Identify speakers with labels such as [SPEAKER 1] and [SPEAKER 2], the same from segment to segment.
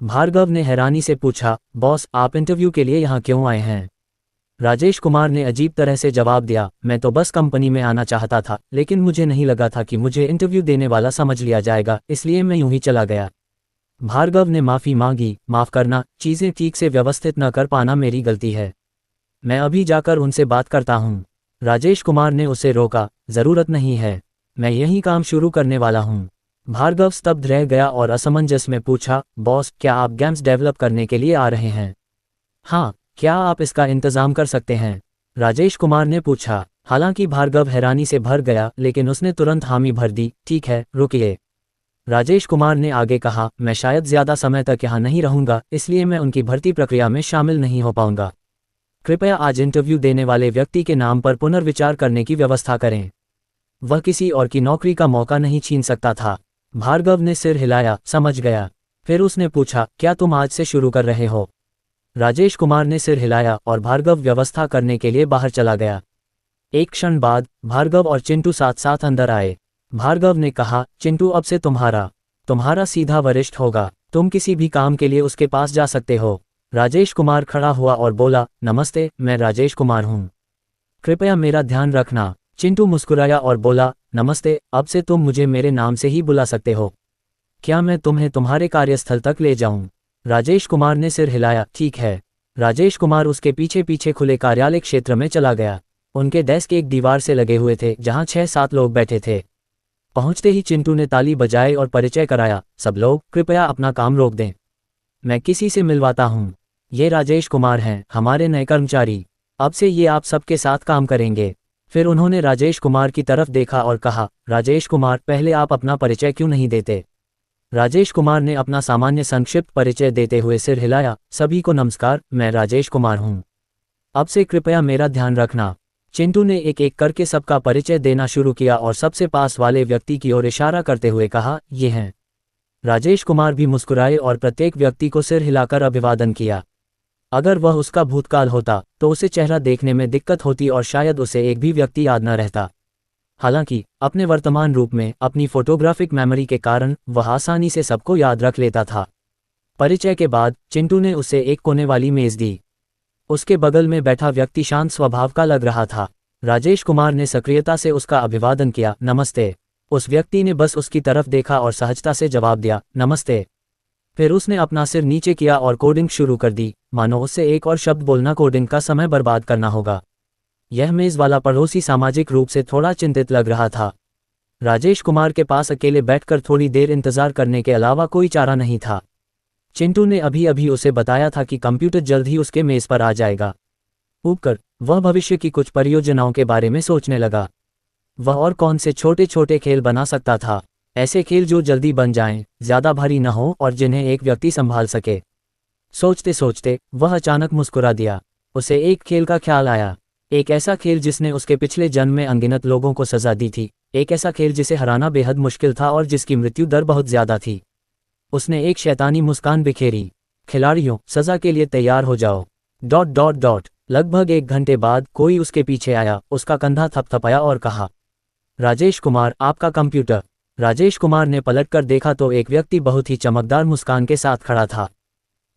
[SPEAKER 1] भार्गव ने हैरानी से पूछा, बॉस आप इंटरव्यू के लिए यहाँ क्यों आए हैं? राजेश कुमार ने अजीब तरह से जवाब दिया, मैं तो बस कंपनी में आना चाहता था, लेकिन मुझे नहीं लगा था कि मुझे इंटरव्यू देने वाला समझ लिया जाएगा, इसलिए मैं यूं ही चला गया। भार्गव ने माफ़ी मांगी, माफ़ करना, चीज़ें ठीक से व्यवस्थित न कर पाना मेरी गलती है। मैं अभी जाकर उनसे बात करता हूँ। राजेश कुमार ने उसे रोका, ज़रूरत नहीं है, मैं यही काम शुरू करने वाला हूँ। भार्गव स्तब्ध रह गया और असमंजस में पूछा, बॉस क्या आप गेम्स डेवलप करने के लिए आ रहे हैं? हाँ, क्या आप इसका इंतज़ाम कर सकते हैं? राजेश कुमार ने पूछा। हालांकि भार्गव हैरानी से भर गया, लेकिन उसने तुरंत हामी भर दी, ठीक है, रुकिए। राजेश कुमार ने आगे कहा, मैं शायद ज़्यादा समय तक यहाँ नहीं रहूँगा, इसलिए मैं उनकी भर्ती प्रक्रिया में शामिल नहीं हो पाऊँगा। कृपया आज इंटरव्यू देने वाले व्यक्ति के नाम पर पुनर्विचार करने की व्यवस्था करें। वह किसी और की नौकरी का मौका नहीं छीन सकता था। भार्गव ने सिर हिलाया, समझ गया। फिर उसने पूछा, क्या तुम आज से शुरू कर रहे हो? राजेश कुमार ने सिर हिलाया और भार्गव व्यवस्था करने के लिए बाहर चला गया। एक क्षण बाद भार्गव और चिंटू साथ साथ अंदर आए। भार्गव ने कहा, चिंटू अब से तुम्हारा सीधा वरिष्ठ होगा, तुम किसी भी काम के लिए उसके पास जा सकते हो। राजेश कुमार खड़ा हुआ और बोला, नमस्ते, मैं राजेश कुमार हूँ, कृपया मेरा ध्यान रखना। चिंटू मुस्कुराया और बोला, नमस्ते, अब से तुम मुझे मेरे नाम से ही बुला सकते हो। क्या मैं तुम्हें तुम्हारे कार्यस्थल तक ले जाऊं? राजेश कुमार ने सिर हिलाया, ठीक है। राजेश कुमार उसके पीछे पीछे खुले कार्यालय क्षेत्र में चला गया। उनके डेस्क एक दीवार से लगे हुए थे, जहां 6-7 लोग बैठे थे। पहुंचते ही चिंटू ने ताली बजाई और परिचय कराया, सब लोग कृपया अपना काम रोक दें, मैं किसी से मिलवाता हूं। ये राजेश कुमार हैं, हमारे नए कर्मचारी, अब से ये आप सबके साथ काम करेंगे। फिर उन्होंने राजेश कुमार की तरफ देखा और कहा, राजेश कुमार, पहले आप अपना परिचय क्यों नहीं देते? राजेश कुमार ने अपना सामान्य संक्षिप्त परिचय देते हुए सिर हिलाया, सभी को नमस्कार, मैं राजेश कुमार हूं, अब से कृपया मेरा ध्यान रखना। चिंटू ने एक एक करके सबका परिचय देना शुरू किया और सबसे पास वाले व्यक्ति की ओर इशारा करते हुए कहा, ये हैं। राजेश कुमार भी मुस्कुराए और प्रत्येक व्यक्ति को सिर हिलाकर अभिवादन किया। अगर वह उसका भूतकाल होता तो उसे चेहरा देखने में दिक्कत होती और शायद उसे एक भी व्यक्ति याद न रहता। हालांकि अपने वर्तमान रूप में अपनी फोटोग्राफिक मेमोरी के कारण वह आसानी से सबको याद रख लेता था। परिचय के बाद चिंटू ने उसे एक कोने वाली मेज दी। उसके बगल में बैठा व्यक्ति शांत स्वभाव का लग रहा था। राजेश कुमार ने सक्रियता से उसका अभिवादन किया, नमस्ते। उस व्यक्ति ने बस उसकी तरफ देखा और सहजता से जवाब दिया, नमस्ते। फिर उसने अपना सिर नीचे किया और कोडिंग शुरू कर दी, मानो उससे एक और शब्द बोलना कोडिंग का समय बर्बाद करना होगा। यह मेज वाला पड़ोसी सामाजिक रूप से थोड़ा चिंतित लग रहा था। राजेश कुमार के पास अकेले बैठकर थोड़ी देर इंतजार करने के अलावा कोई चारा नहीं था। चिंटू ने अभी अभी उसे बताया था कि कंप्यूटर जल्द ही उसके मेज पर आ जाएगा। ऊपर वह भविष्य की कुछ परियोजनाओं के बारे में सोचने लगा। वह और कौन से छोटे छोटे खेल बना सकता था, ऐसे खेल जो जल्दी बन जाएं, ज़्यादा भारी न हो और जिन्हें एक व्यक्ति संभाल सके। सोचते सोचते वह अचानक मुस्कुरा दिया। उसे एक खेल का ख्याल आया, एक ऐसा खेल जिसने उसके पिछले जन्म में अनगिनत लोगों को सजा दी थी, एक ऐसा खेल जिसे हराना बेहद मुश्किल था और जिसकी मृत्यु दर बहुत ज़्यादा थी। उसने एक शैतानी मुस्कान बिखेरी, खिलाड़ियों सजा के लिए तैयार हो जाओ... ... लगभग 1 घंटे बाद कोई उसके पीछे आया, उसका कंधा थपथपाया और कहा, राजेश कुमार, आपका कंप्यूटर। राजेश कुमार ने पलटकर देखा तो एक व्यक्ति बहुत ही चमकदार मुस्कान के साथ खड़ा था।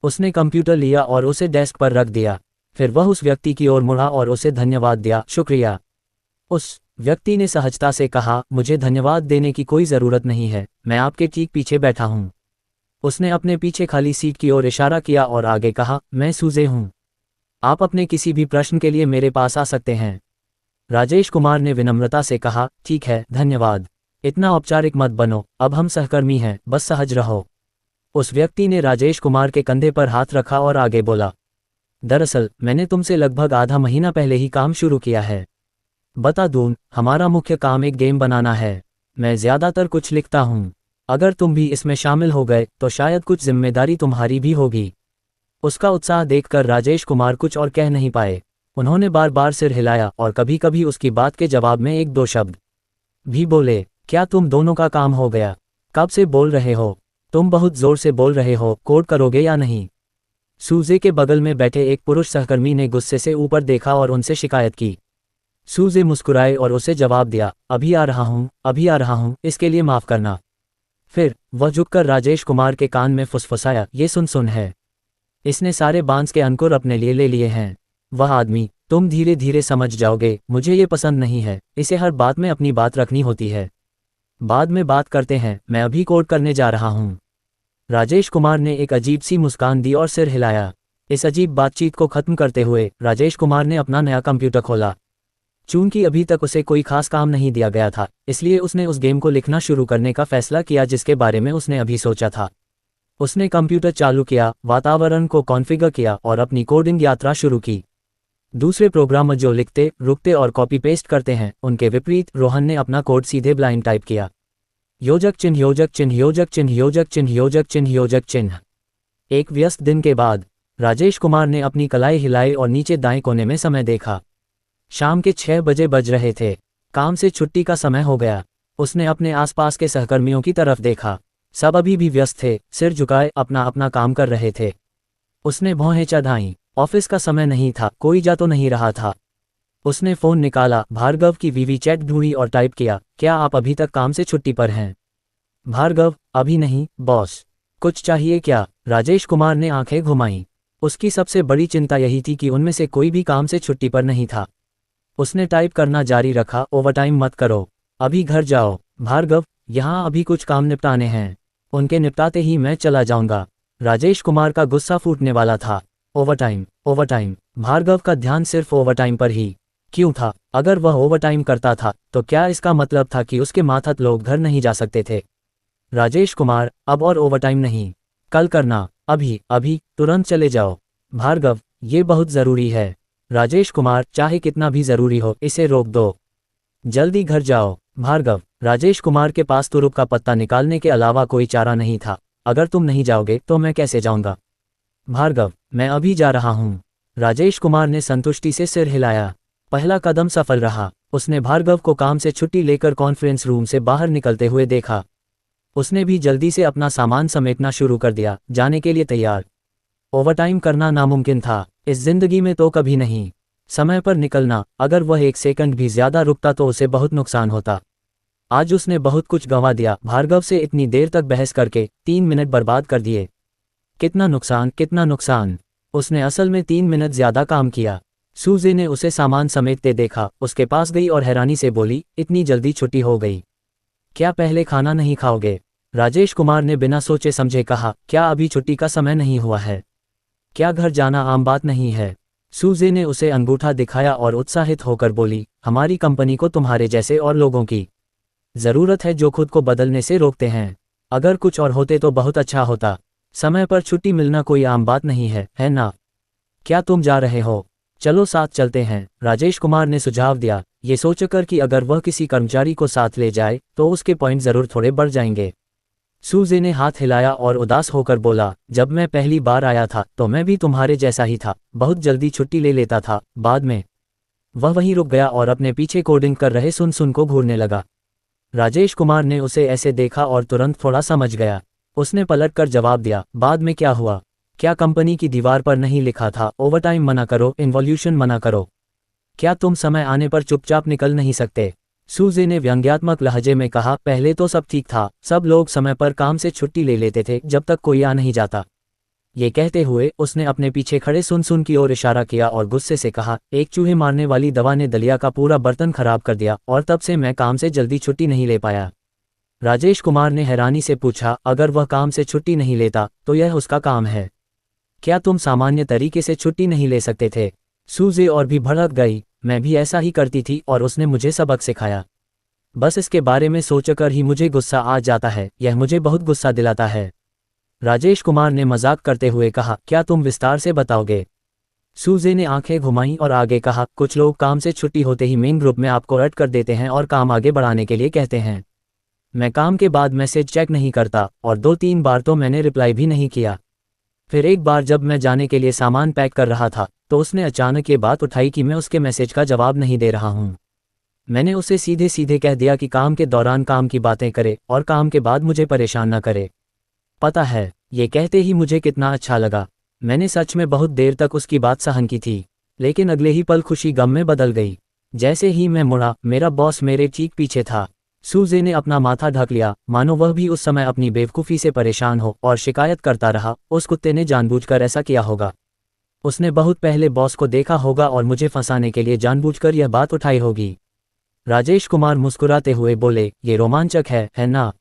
[SPEAKER 1] उसने कंप्यूटर लिया और उसे डेस्क पर रख दिया। फिर वह उस व्यक्ति की ओर मुड़ा और उसे धन्यवाद दिया, शुक्रिया। उस व्यक्ति ने सहजता से कहा, मुझे धन्यवाद देने की कोई ज़रूरत नहीं है, मैं आपके ठीक पीछे बैठा हूँ। उसने अपने पीछे खाली सीट की ओर इशारा किया और आगे कहा, मैं सूजे हूँ, आप अपने किसी भी प्रश्न के लिए मेरे पास आ सकते हैं। राजेश कुमार ने विनम्रता से कहा, ठीक है, धन्यवाद, इतना औपचारिक मत बनो, अब हम सहकर्मी हैं, बस सहज रहो। उस व्यक्ति ने राजेश कुमार के कंधे पर हाथ रखा और आगे बोला, दरअसल मैंने तुमसे लगभग आधा महीना पहले ही काम शुरू किया है। बता दूं, हमारा मुख्य काम एक गेम बनाना है। मैं ज़्यादातर कुछ लिखता हूँ, अगर तुम भी इसमें शामिल हो गए तो शायद कुछ जिम्मेदारी तुम्हारी भी होगी। उसका उत्साह देखकर राजेश कुमार कुछ और कह नहीं पाए। उन्होंने बार बार सिर हिलाया और कभी कभी उसकी बात के जवाब में 1-2 शब्द भी बोले। क्या तुम दोनों का काम हो गया? कब से बोल रहे हो? तुम बहुत जोर से बोल रहे हो, कोड करोगे या नहीं? सूजे के बगल में बैठे एक पुरुष सहकर्मी ने गुस्से से ऊपर देखा और उनसे शिकायत की। सूजे मुस्कुराए और उसे जवाब दिया, अभी आ रहा हूँ, इसके लिए माफ़ करना। फिर वह झुककर राजेश कुमार के कान में फुसफुसाया, ये सुन है। इसने सारे बांस के अंकुर अपने लिए ले लिए हैं। वह आदमी, तुम धीरे धीरे समझ जाओगे, मुझे ये पसंद नहीं है। इसे हर बात में अपनी बात रखनी होती है। बाद में बात करते हैं, मैं अभी कोड करने जा रहा हूँ। राजेश कुमार ने एक अजीब सी मुस्कान दी और सिर हिलाया। इस अजीब बातचीत को खत्म करते हुए राजेश कुमार ने अपना नया कंप्यूटर खोला। चूंकि अभी तक उसे कोई खास काम नहीं दिया गया था, इसलिए उसने उस गेम को लिखना शुरू करने का फैसला किया जिसके बारे में उसने अभी सोचा था। उसने कंप्यूटर चालू किया, वातावरण को कॉन्फ़िगर किया और अपनी कोडिंग यात्रा शुरू की। दूसरे प्रोग्रामर जो लिखते, रुकते और कॉपी पेस्ट करते हैं, उनके विपरीत रोहन ने अपना कोड सीधे ब्लाइंड टाइप किया। योजक चिन्ह योजक चिन्ह योजक चिन्ह योजक चिन्ह योजक चिन्ह योजक चिन्ह। एक व्यस्त दिन के बाद राजेश कुमार ने अपनी कलाई हिलाई और नीचे दाएं कोने में समय देखा। शाम के 6 बजे बज रहे थे। काम से छुट्टी का समय हो गया। उसने अपने आसपास के सहकर्मियों की तरफ देखा। सब अभी भी व्यस्त थे, सिर झुकाए अपना अपना काम कर रहे थे। उसने भौहें चढ़ाईं। ऑफिस का समय नहीं था, कोई जा तो नहीं रहा था। उसने फ़ोन निकाला, भार्गव की वीवी चैट ढूंढी और टाइप किया, क्या आप अभी तक काम से छुट्टी पर हैं? भार्गव, अभी नहीं बॉस। कुछ चाहिए क्या? राजेश कुमार ने आंखें घुमाईं। उसकी सबसे बड़ी चिंता यही थी कि उनमें से कोई भी काम से छुट्टी पर नहीं था। उसने टाइप करना जारी रखा, ओवरटाइम मत करो, अभी घर जाओ। भार्गव, यहाँ अभी कुछ काम निपटाने हैं, उनके निपटाते ही मैं चला जाऊंगा। राजेश कुमार का गुस्सा फूटने वाला था। Overtime, overtime. भार्गव का ध्यान सिर्फ ओवरटाइम पर ही क्यों था? अगर वह ओवरटाइम करता था तो क्या इसका मतलब था कि उसके मातहत लोग घर नहीं जा सकते थे? राजेश कुमार, अब और ओवरटाइम नहीं, कल करना, अभी अभी तुरंत चले जाओ। भार्गव, ये बहुत ज़रूरी है। राजेश कुमार, चाहे कितना भी ज़रूरी हो, इसे रोक दो, जल्दी घर जाओ। भार्गव, राजेश कुमार के पास तुरुप का पत्ता निकालने के अलावा कोई चारा नहीं था। अगर तुम नहीं जाओगे तो मैं कैसे जाऊंगा? भार्गव, मैं अभी जा रहा हूँ। राजेश कुमार ने संतुष्टि से सिर हिलाया। पहला कदम सफल रहा। उसने भार्गव को काम से छुट्टी लेकर कॉन्फ्रेंस रूम से बाहर निकलते हुए देखा। उसने भी जल्दी से अपना सामान समेटना शुरू कर दिया, जाने के लिए तैयार। ओवरटाइम करना नामुमकिन था, इस जिंदगी में तो कभी नहीं। समय पर निकलना, अगर वह 1 सेकंड भी ज्यादा रुकता तो उसे बहुत नुकसान होता। आज उसने बहुत कुछ गंवा दिया। भार्गव से इतनी देर तक बहस करके 3 मिनट बर्बाद कर दिए। कितना नुकसान, कितना नुकसान। उसने असल में 3 मिनट ज्यादा काम किया। सूजी ने उसे सामान समेटते देखा, उसके पास गई और हैरानी से बोली, इतनी जल्दी छुट्टी हो गई? क्या पहले खाना नहीं खाओगे? राजेश कुमार ने बिना सोचे समझे कहा, क्या अभी छुट्टी का समय नहीं हुआ है? क्या घर जाना आम बात नहीं है? सूजी ने उसे अंगूठा दिखाया और उत्साहित होकर बोली, हमारी कंपनी को तुम्हारे जैसे और लोगों की ज़रूरत है जो खुद को बदलने से रोकते हैं। अगर कुछ और होते तो बहुत अच्छा होता। समय पर छुट्टी मिलना कोई आम बात नहीं है ना? क्या तुम जा रहे हो? चलो साथ चलते हैं, राजेश कुमार ने सुझाव दिया, ये सोचकर कि अगर वह किसी कर्मचारी को साथ ले जाए तो उसके पॉइंट ज़रूर थोड़े बढ़ जाएंगे। सूजी ने हाथ हिलाया और उदास होकर बोला, जब मैं पहली बार आया था तो मैं भी तुम्हारे जैसा ही था, बहुत जल्दी छुट्टी ले लेता था। बाद में वह वहीं रुक गया और अपने पीछे कोडिंग कर रहे सुन को घूरने लगा। राजेश कुमार ने उसे ऐसे देखा और तुरंत थोड़ा समझ गया। उसने पलट कर जवाब दिया, बाद में क्या हुआ? क्या कंपनी की दीवार पर नहीं लिखा था, ओवरटाइम मना करो, इन्वॉल्यूशन मना करो? क्या तुम समय आने पर चुपचाप निकल नहीं सकते? सूजी ने व्यंग्यात्मक लहजे में कहा, पहले तो सब ठीक था, सब लोग समय पर काम से छुट्टी ले लेते थे जब तक कोई आ नहीं जाता। ये कहते हुए उसने अपने पीछे खड़े सुन की ओर इशारा किया और गुस्से से कहा, एक चूहे मारने वाली दवा ने दलिया का पूरा बर्तन खराब कर दिया और तब से मैं काम से जल्दी छुट्टी नहीं ले पाया। राजेश कुमार ने हैरानी से पूछा, अगर वह काम से छुट्टी नहीं लेता तो यह उसका काम है? क्या तुम सामान्य तरीके से छुट्टी नहीं ले सकते थे? सूजी और भी भड़क गई, मैं भी ऐसा ही करती थी और उसने मुझे सबक सिखाया। बस इसके बारे में सोचकर ही मुझे गुस्सा आ जाता है, यह मुझे बहुत गुस्सा दिलाता है। राजेश कुमार ने मजाक करते हुए कहा, क्या तुम विस्तार से बताओगे? सूजी ने आंखें घुमाईं और आगे कहा, कुछ लोग काम से छुट्टी होते ही मेन ग्रुप में आपको ऐड कर देते हैं और काम आगे बढ़ाने के लिए कहते हैं। मैं काम के बाद मैसेज चेक नहीं करता और 2-3 बार तो मैंने रिप्लाई भी नहीं किया। फिर एक बार जब मैं जाने के लिए सामान पैक कर रहा था तो उसने अचानक ये बात उठाई कि मैं उसके मैसेज का जवाब नहीं दे रहा हूँ। मैंने उसे सीधे सीधे कह दिया कि काम के दौरान काम की बातें करे और काम के बाद मुझे परेशान न करे। पता है, ये कहते ही मुझे कितना अच्छा लगा। मैंने सच में बहुत देर तक उसकी बात सहन की थी, लेकिन अगले ही पल खुशी गम में बदल गई। जैसे ही मैं मुड़ा, मेरा बॉस मेरे ठीक पीछे था। सूजे ने अपना माथा ढक लिया, मानो वह भी उस समय अपनी बेवकूफ़ी से परेशान हो, और शिकायत करता रहा, उस कुत्ते ने जानबूझकर ऐसा किया होगा। उसने बहुत पहले बॉस को देखा होगा और मुझे फंसाने के लिए जानबूझकर यह बात उठाई होगी। राजेश कुमार मुस्कुराते हुए बोले, ये रोमांचक है ना?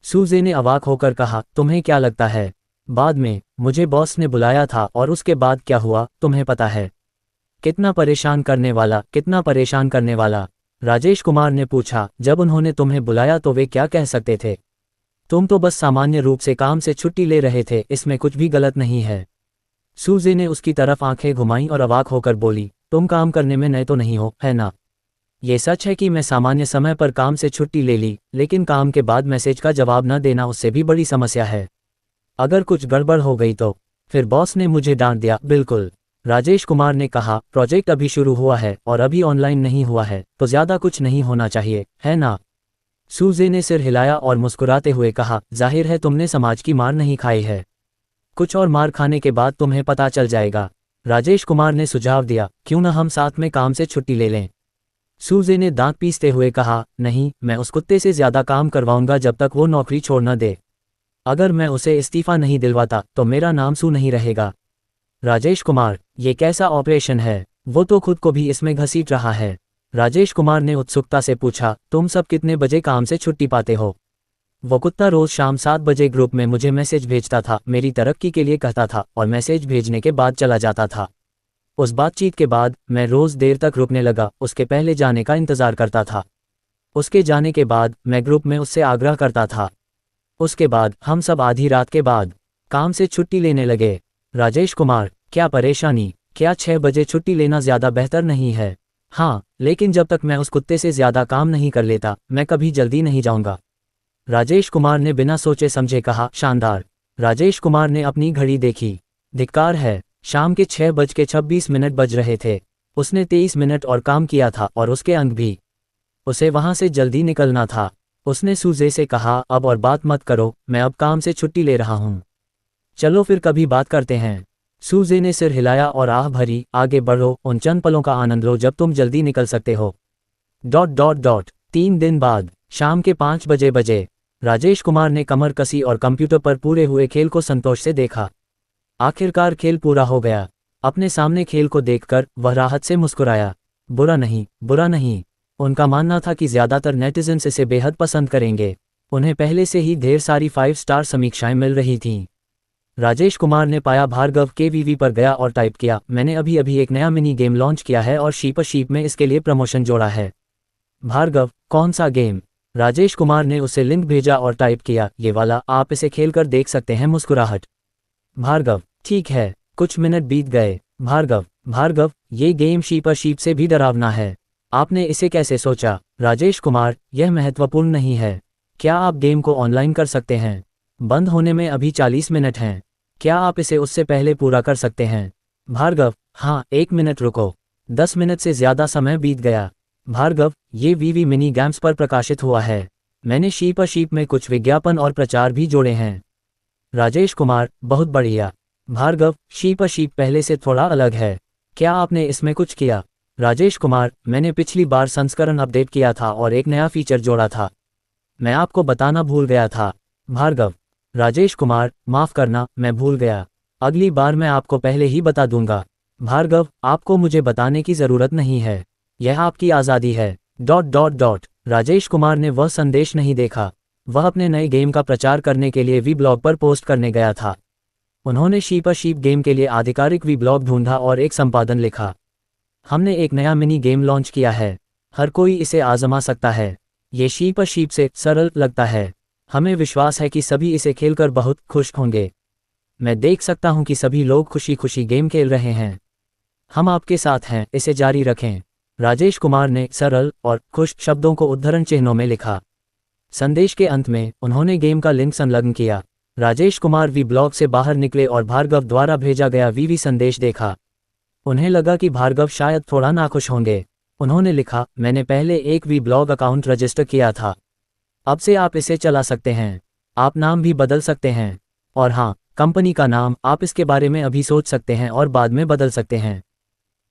[SPEAKER 1] सूजे ने अवाक होकर कहा, तुम्हें क्या लगता है? बाद में मुझे बॉस ने बुलाया था और उसके बाद क्या हुआ तुम्हें पता है? कितना परेशान करने वाला। राजेश कुमार ने पूछा, जब उन्होंने तुम्हें बुलाया तो वे क्या कह सकते थे? तुम तो बस सामान्य रूप से काम से छुट्टी ले रहे थे, इसमें कुछ भी गलत नहीं है। सूजे ने उसकी तरफ आंखें घुमाईं और अवाक होकर बोली, तुम काम करने में नए तो नहीं हो, है ना? ये सच है कि मैं सामान्य समय पर काम से छुट्टी ले ली, लेकिन काम के बाद मैसेज का जवाब न देना उससे भी बड़ी समस्या है। अगर कुछ गड़बड़ हो गई तो? फिर बॉस ने मुझे डांट दिया। बिल्कुल, राजेश कुमार ने कहा, प्रोजेक्ट अभी शुरू हुआ है और अभी ऑनलाइन नहीं हुआ है, तो ज़्यादा कुछ नहीं होना चाहिए, है ना? सूजे ने सिर हिलाया और मुस्कुराते हुए कहा, जाहिर है तुमने समाज की मार नहीं खाई है। कुछ और मार खाने के बाद तुम्हें पता चल जाएगा। राजेश कुमार ने सुझाव दिया, क्यों न हम साथ में काम से छुट्टी ले लें? सूजे ने दांत पीसते हुए कहा, नहीं, मैं उस कुत्ते से ज़्यादा काम करवाऊंगा जब तक वो नौकरी छोड़ न दे। अगर मैं उसे इस्तीफा नहीं दिलवाता तो मेरा नाम सू नहीं रहेगा। राजेश कुमार, ये कैसा ऑपरेशन है? वो तो खुद को भी इसमें घसीट रहा है। राजेश कुमार ने उत्सुकता से पूछा, तुम सब कितने बजे काम से छुट्टी पाते हो? वो कुत्ता रोज शाम 7 बजे ग्रुप में मुझे मैसेज भेजता था, मेरी तरक्की के लिए कहता था और मैसेज भेजने के बाद चला जाता था। उस बातचीत के बाद मैं रोज देर तक रुकने लगा, उसके पहले जाने का इंतजार करता था। उसके जाने के बाद मैं ग्रुप में उससे आग्रह करता था। उसके बाद हम सब आधी रात के बाद काम से छुट्टी लेने लगे। राजेश कुमार, क्या परेशानी? क्या 6 बजे छुट्टी लेना ज़्यादा बेहतर नहीं है? हाँ, लेकिन जब तक मैं उस कुत्ते से ज़्यादा काम नहीं कर लेता, मैं कभी जल्दी नहीं जाऊंगा। राजेश कुमार ने बिना सोचे समझे कहा। शानदार। राजेश कुमार ने अपनी घड़ी देखी। धिक्कार है, शाम के 6:26 बज रहे थे। उसने 23 मिनट और काम किया था और उसके अंक भी। उसे वहां से जल्दी निकलना था। उसने सूजे से कहा, अब और बात मत करो, मैं अब काम से छुट्टी ले रहा हूं। चलो फिर कभी बात करते हैं। सूजे ने सिर हिलाया और आह भरी, आगे बढ़ो, उन चंद पलों का आनंद लो जब तुम जल्दी निकल सकते हो। 3 दिन बाद शाम के 5 बजे राजेश कुमार ने कमर कसी और कंप्यूटर पर पूरे हुए खेल को संतोष से देखा। आखिरकार खेल पूरा हो गया। अपने सामने खेल को देखकर वह राहत से मुस्कुराया। बुरा नहीं। उनका मानना था कि ज़्यादातर नेटिजन्स इसे बेहद पसंद करेंगे। उन्हें पहले से ही ढेर सारी 5 स्टार समीक्षाएं मिल रही थीं। राजेश कुमार ने पाया भार्गव KVV पर गया और टाइप किया, मैंने अभी एक नया मिनी गेम लॉन्च किया है और शीप में इसके लिए प्रमोशन जोड़ा है। भार्गव, कौन सा गेम? राजेश कुमार ने उसे लिंक भेजा और टाइप किया, ये वाला, आप इसे खेलकर देख सकते हैं। मुस्कुराहट। भार्गव, ठीक है। कुछ मिनट बीत गए। भार्गव, ये गेम शीप से भी डरावना है। आपने इसे कैसे सोचा? राजेश कुमार, यह महत्वपूर्ण नहीं है। क्या आप गेम को ऑनलाइन कर सकते हैं? बंद होने में अभी 40 मिनट हैं। क्या आप इसे उससे पहले पूरा कर सकते हैं? भार्गव, हाँ, 1 मिनट रुको। 10 मिनट से ज़्यादा समय बीत गया। भार्गव, ये VV मिनी गेम्स पर प्रकाशित हुआ है। मैंने शीप में कुछ विज्ञापन और प्रचार भी जोड़े हैं। राजेश कुमार, बहुत बढ़िया। भार्गव, शीप पहले से थोड़ा अलग है। क्या आपने इसमें कुछ किया? राजेश कुमार, मैंने पिछली बार संस्करण अपडेट किया था और एक नया फीचर जोड़ा था। मैं आपको बताना भूल गया था। भार्गव, राजेश कुमार, माफ़ करना, मैं भूल गया। अगली बार मैं आपको पहले ही बता दूंगा। भार्गव, आपको मुझे बताने की ज़रूरत नहीं है। यह आपकी आज़ादी है। राजेश कुमार ने वह संदेश नहीं देखा। वह अपने नए गेम का प्रचार करने के लिए वीब्लॉग पर पोस्ट करने गया था। उन्होंने शीप गेम के लिए आधिकारिक वीब्लॉग ढूंढा और एक संपादन लिखा। हमने एक नया मिनी गेम लॉन्च किया है। हर कोई इसे आजमा सकता है। ये शीप से सरल लगता है। हमें विश्वास है कि सभी इसे खेलकर बहुत खुश होंगे। मैं देख सकता हूं कि सभी लोग खुशी खुशी गेम खेल रहे हैं। हम आपके साथ हैं, इसे जारी रखें। राजेश कुमार ने सरल और खुश शब्दों को उद्धरण चिन्हों में लिखा। संदेश के अंत में उन्होंने गेम का लिंक संलग्न किया। राजेश कुमार वीब्लॉग से बाहर निकले और भार्गव द्वारा भेजा गया VV संदेश देखा। उन्हें लगा कि भार्गव शायद थोड़ा नाखुश होंगे। उन्होंने लिखा, मैंने पहले एक वीब्लॉग अकाउंट रजिस्टर किया था। अब से आप इसे चला सकते हैं। आप नाम भी बदल सकते हैं। और हाँ, कंपनी का नाम, आप इसके बारे में अभी सोच सकते हैं और बाद में बदल सकते हैं।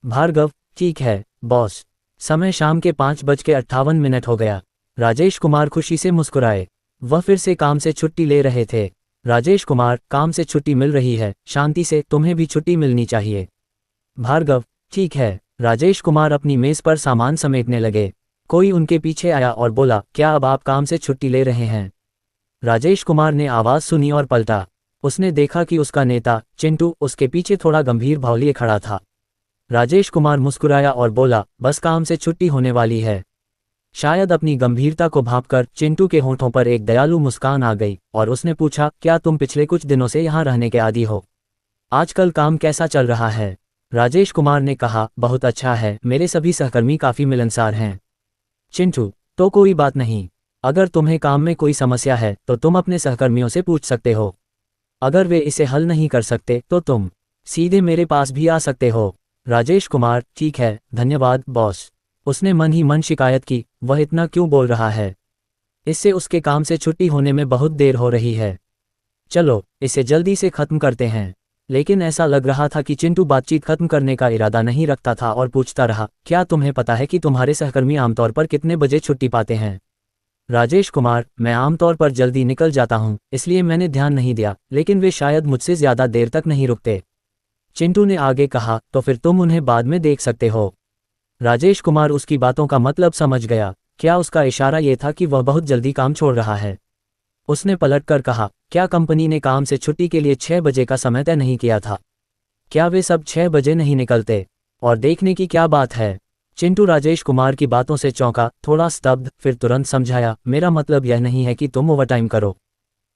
[SPEAKER 1] भार्गव, ठीक है बॉस। समय शाम के 5:58 हो गया। राजेश कुमार खुशी से मुस्कुराए। वह फिर से काम से छुट्टी ले रहे थे। राजेश कुमार, काम से छुट्टी मिल रही है, शांति से, तुम्हें भी छुट्टी मिलनी चाहिए। भार्गव, ठीक है। राजेश कुमार अपनी मेज पर सामान समेटने लगे। कोई उनके पीछे आया और बोला, क्या अब आप काम से छुट्टी ले रहे हैं? राजेश कुमार ने आवाज़ सुनी और पलटा। उसने देखा कि उसका नेता चिंटू उसके पीछे थोड़ा गंभीर भाव लिए खड़ा था। राजेश कुमार मुस्कुराया और बोला, बस काम से छुट्टी होने वाली है। शायद अपनी गंभीरता को भांपकर चिंटू के होठों पर एक दयालु मुस्कान आ गई और उसने पूछा, क्या तुम पिछले कुछ दिनों से यहाँ रहने के आदी हो? आजकल काम कैसा चल रहा है? राजेश कुमार ने कहा, बहुत अच्छा है, मेरे सभी सहकर्मी काफ़ी मिलनसार हैं। चिंटू, तो कोई बात नहीं। अगर तुम्हें काम में कोई समस्या है तो तुम अपने सहकर्मियों से पूछ सकते हो। अगर वे इसे हल नहीं कर सकते तो तुम सीधे मेरे पास भी आ सकते हो। राजेश कुमार, ठीक है, धन्यवाद बॉस। उसने मन ही मन शिकायत की, वह इतना क्यों बोल रहा है? इससे उसके काम से छुट्टी होने में बहुत देर हो रही है। चलो इसे जल्दी से खत्म करते हैं। लेकिन ऐसा लग रहा था कि चिंटू बातचीत खत्म करने का इरादा नहीं रखता था और पूछता रहा, क्या तुम्हें पता है कि तुम्हारे सहकर्मी आमतौर पर कितने बजे छुट्टी पाते हैं? राजेश कुमार, मैं आमतौर पर जल्दी निकल जाता हूं, इसलिए मैंने ध्यान नहीं दिया, लेकिन वे शायद मुझसे ज़्यादा देर तक नहीं रुकते। चिंटू ने आगे कहा, तो फिर तुम उन्हें बाद में देख सकते हो। राजेश कुमार उसकी बातों का मतलब समझ गया। क्या उसका इशारा ये था कि वह बहुत जल्दी काम छोड़ रहा है? उसने पलटकर कहा, क्या कंपनी ने काम से छुट्टी के लिए 6 बजे का समय तय नहीं किया था? क्या वे सब 6 बजे नहीं निकलते? और देखने की क्या बात है? चिंटू राजेश कुमार की बातों से चौंका, थोड़ा स्तब्ध, फिर तुरंत समझाया, मेरा मतलब यह नहीं है कि तुम ओवरटाइम करो।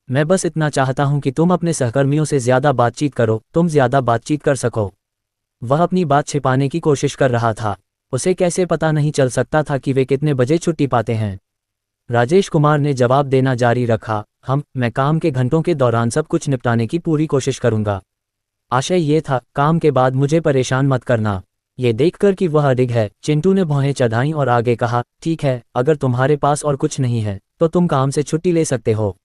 [SPEAKER 1] मैं बस इतना चाहता हूं कि तुम अपने सहकर्मियों से ज़्यादा बातचीत करो, तुम ज़्यादा बातचीत कर सको। वह अपनी बात छिपाने की कोशिश कर रहा था। उसे कैसे पता नहीं चल सकता था कि वे कितने बजे छुट्टी पाते हैं? राजेश कुमार ने जवाब देना जारी रखा, मैं काम के घंटों के दौरान सब कुछ निपटाने की पूरी कोशिश करूंगा। आशय ये था, काम के बाद मुझे परेशान मत करना। ये देखकर कि वह अडिग है, चिंटू ने भौहें चढ़ाईं और आगे कहा, ठीक है, अगर तुम्हारे पास और कुछ नहीं है तो तुम काम से छुट्टी ले सकते हो।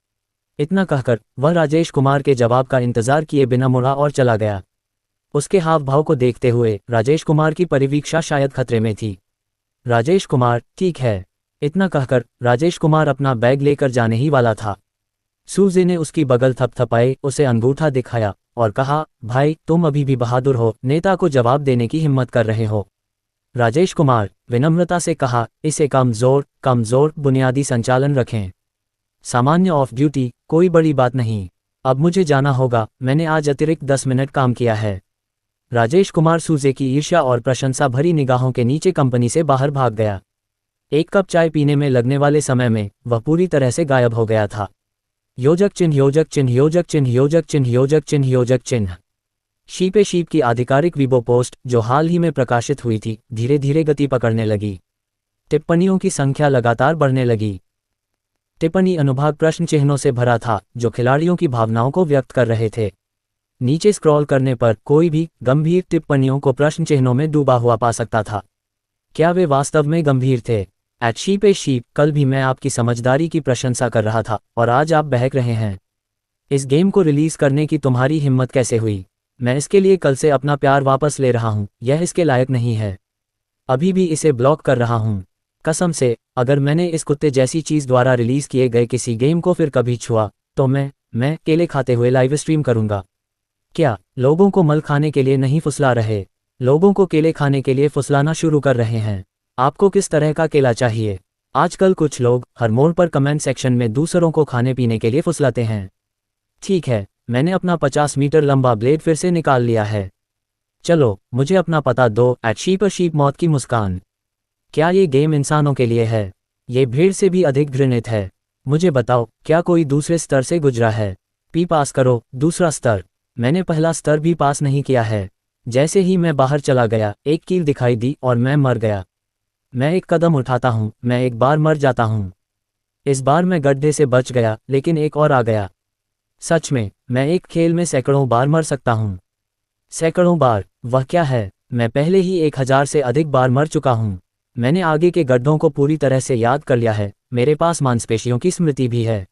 [SPEAKER 1] इतना कहकर वह राजेश कुमार के जवाब का इंतजार किए बिना मुड़ा और चला गया। उसके हाव भाव को देखते हुए राजेश कुमार की परिवीक्षा शायद खतरे में थी। राजेश कुमार, ठीक है। इतना कहकर राजेश कुमार अपना बैग लेकर जाने ही वाला था। सूजी ने उसकी बगल थपथपाए, उसे अंगूठा दिखाया और कहा, भाई तुम अभी भी बहादुर हो, नेता को जवाब देने की हिम्मत कर रहे हो। राजेश कुमार विनम्रता से कहा, इसे कमजोर बुनियादी संचालन रखें। सामान्य ऑफ ड्यूटी, कोई बड़ी बात नहीं। अब मुझे जाना होगा, मैंने आज अतिरिक्त 10 मिनट काम किया है। राजेश कुमार सूजे की ईर्ष्या और प्रशंसा भरी निगाहों के नीचे कंपनी से बाहर भाग गया। एक कप चाय पीने में लगने वाले समय में वह पूरी तरह से गायब हो गया था। योजक चिन्ह योजक चिन्ह योजक चिन्ह योजक चिन्ह योजक चिन्ह योजक चिन्ह। शीपे शीप की आधिकारिक वीबो पोस्ट जो हाल ही में प्रकाशित हुई थी, धीरे धीरे गति पकड़ने लगी। टिप्पणियों की संख्या लगातार बढ़ने लगी। टिप्पणी अनुभाग प्रश्न चिन्हों से भरा था जो खिलाड़ियों की भावनाओं को व्यक्त कर रहे थे। नीचे स्क्रॉल करने पर कोई भी गंभीर टिप्पणियों को प्रश्न चिन्हों में डूबा हुआ पा सकता था। क्या वे वास्तव में गंभीर थे? @शीप, कल भी मैं आपकी समझदारी की प्रशंसा कर रहा था और आज आप बहक रहे हैं। इस गेम को रिलीज करने की तुम्हारी हिम्मत कैसे हुई? मैं इसके लिए कल से अपना प्यार वापस ले रहा हूं, यह इसके लायक नहीं है। अभी भी इसे ब्लॉक कर रहा हूं। कसम से, अगर मैंने इस कुत्ते जैसी चीज द्वारा रिलीज किए गए किसी गेम को फिर कभी छुआ तो मैं केले खाते हुए लाइव स्ट्रीम करूंगा। क्या लोगों को मल खाने के लिए नहीं फुसला रहे, लोगों को केले खाने के लिए फुसलाना शुरू कर रहे हैं? आपको किस तरह का केला चाहिए? आजकल कुछ लोग हर मोड़ पर कमेंट सेक्शन में दूसरों को खाने पीने के लिए फुसलाते हैं। ठीक है, मैंने अपना 50 मीटर लंबा ब्लेड फिर से निकाल लिया है। चलो मुझे अपना पता दो। @शीप मौत की मुस्कान। क्या ये गेम इंसानों के लिए है? ये भीड़ से भी अधिक घृणित है। मुझे बताओ, क्या कोई दूसरे स्तर से गुजरा है? पास करो, दूसरा स्तर। मैंने पहला स्तर भी पास नहीं किया है। जैसे ही मैं बाहर चला गया, एक कील दिखाई दी और मैं मर गया। मैं एक कदम उठाता हूं, मैं एक बार मर जाता हूं। इस बार मैं गड्ढे से बच गया, लेकिन एक और आ गया। सच में, मैं एक खेल में सैकड़ों बार मर सकता हूं। सैकड़ों बार? वह क्या है, मैं पहले ही 1000 से अधिक बार मर चुका हूं। मैंने आगे के गड्ढों को पूरी तरह से याद कर लिया है, मेरे पास मांसपेशियों की स्मृति भी है।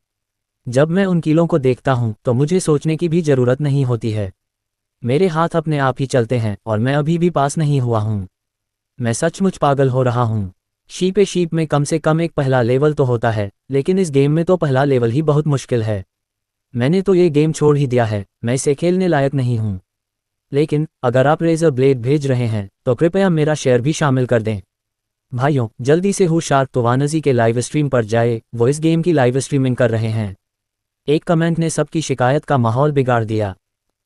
[SPEAKER 1] जब मैं उन कीलों को देखता हूं तो मुझे सोचने की भी जरूरत नहीं होती है। मेरे हाथ अपने आप ही चलते हैं और मैं अभी भी पास नहीं हुआ हूं। मैं सचमुच पागल हो रहा हूं। शीप ए शीप में कम से कम एक पहला लेवल तो होता है, लेकिन इस गेम में तो पहला लेवल ही बहुत मुश्किल है। मैंने तो ये गेम छोड़ ही दिया है, मैं इसे खेलने लायक नहीं हूँ। लेकिन अगर आप रेजर ब्लेड भेज रहे हैं तो कृपया मेरा शेयर भी शामिल कर दें। भाइयों, जल्दी से हु शार्क तोवानजी के लाइव स्ट्रीम पर जाए, वो इस गेम की लाइव स्ट्रीमिंग कर रहे हैं। एक कमेंट ने सबकी शिकायत का माहौल बिगाड़ दिया।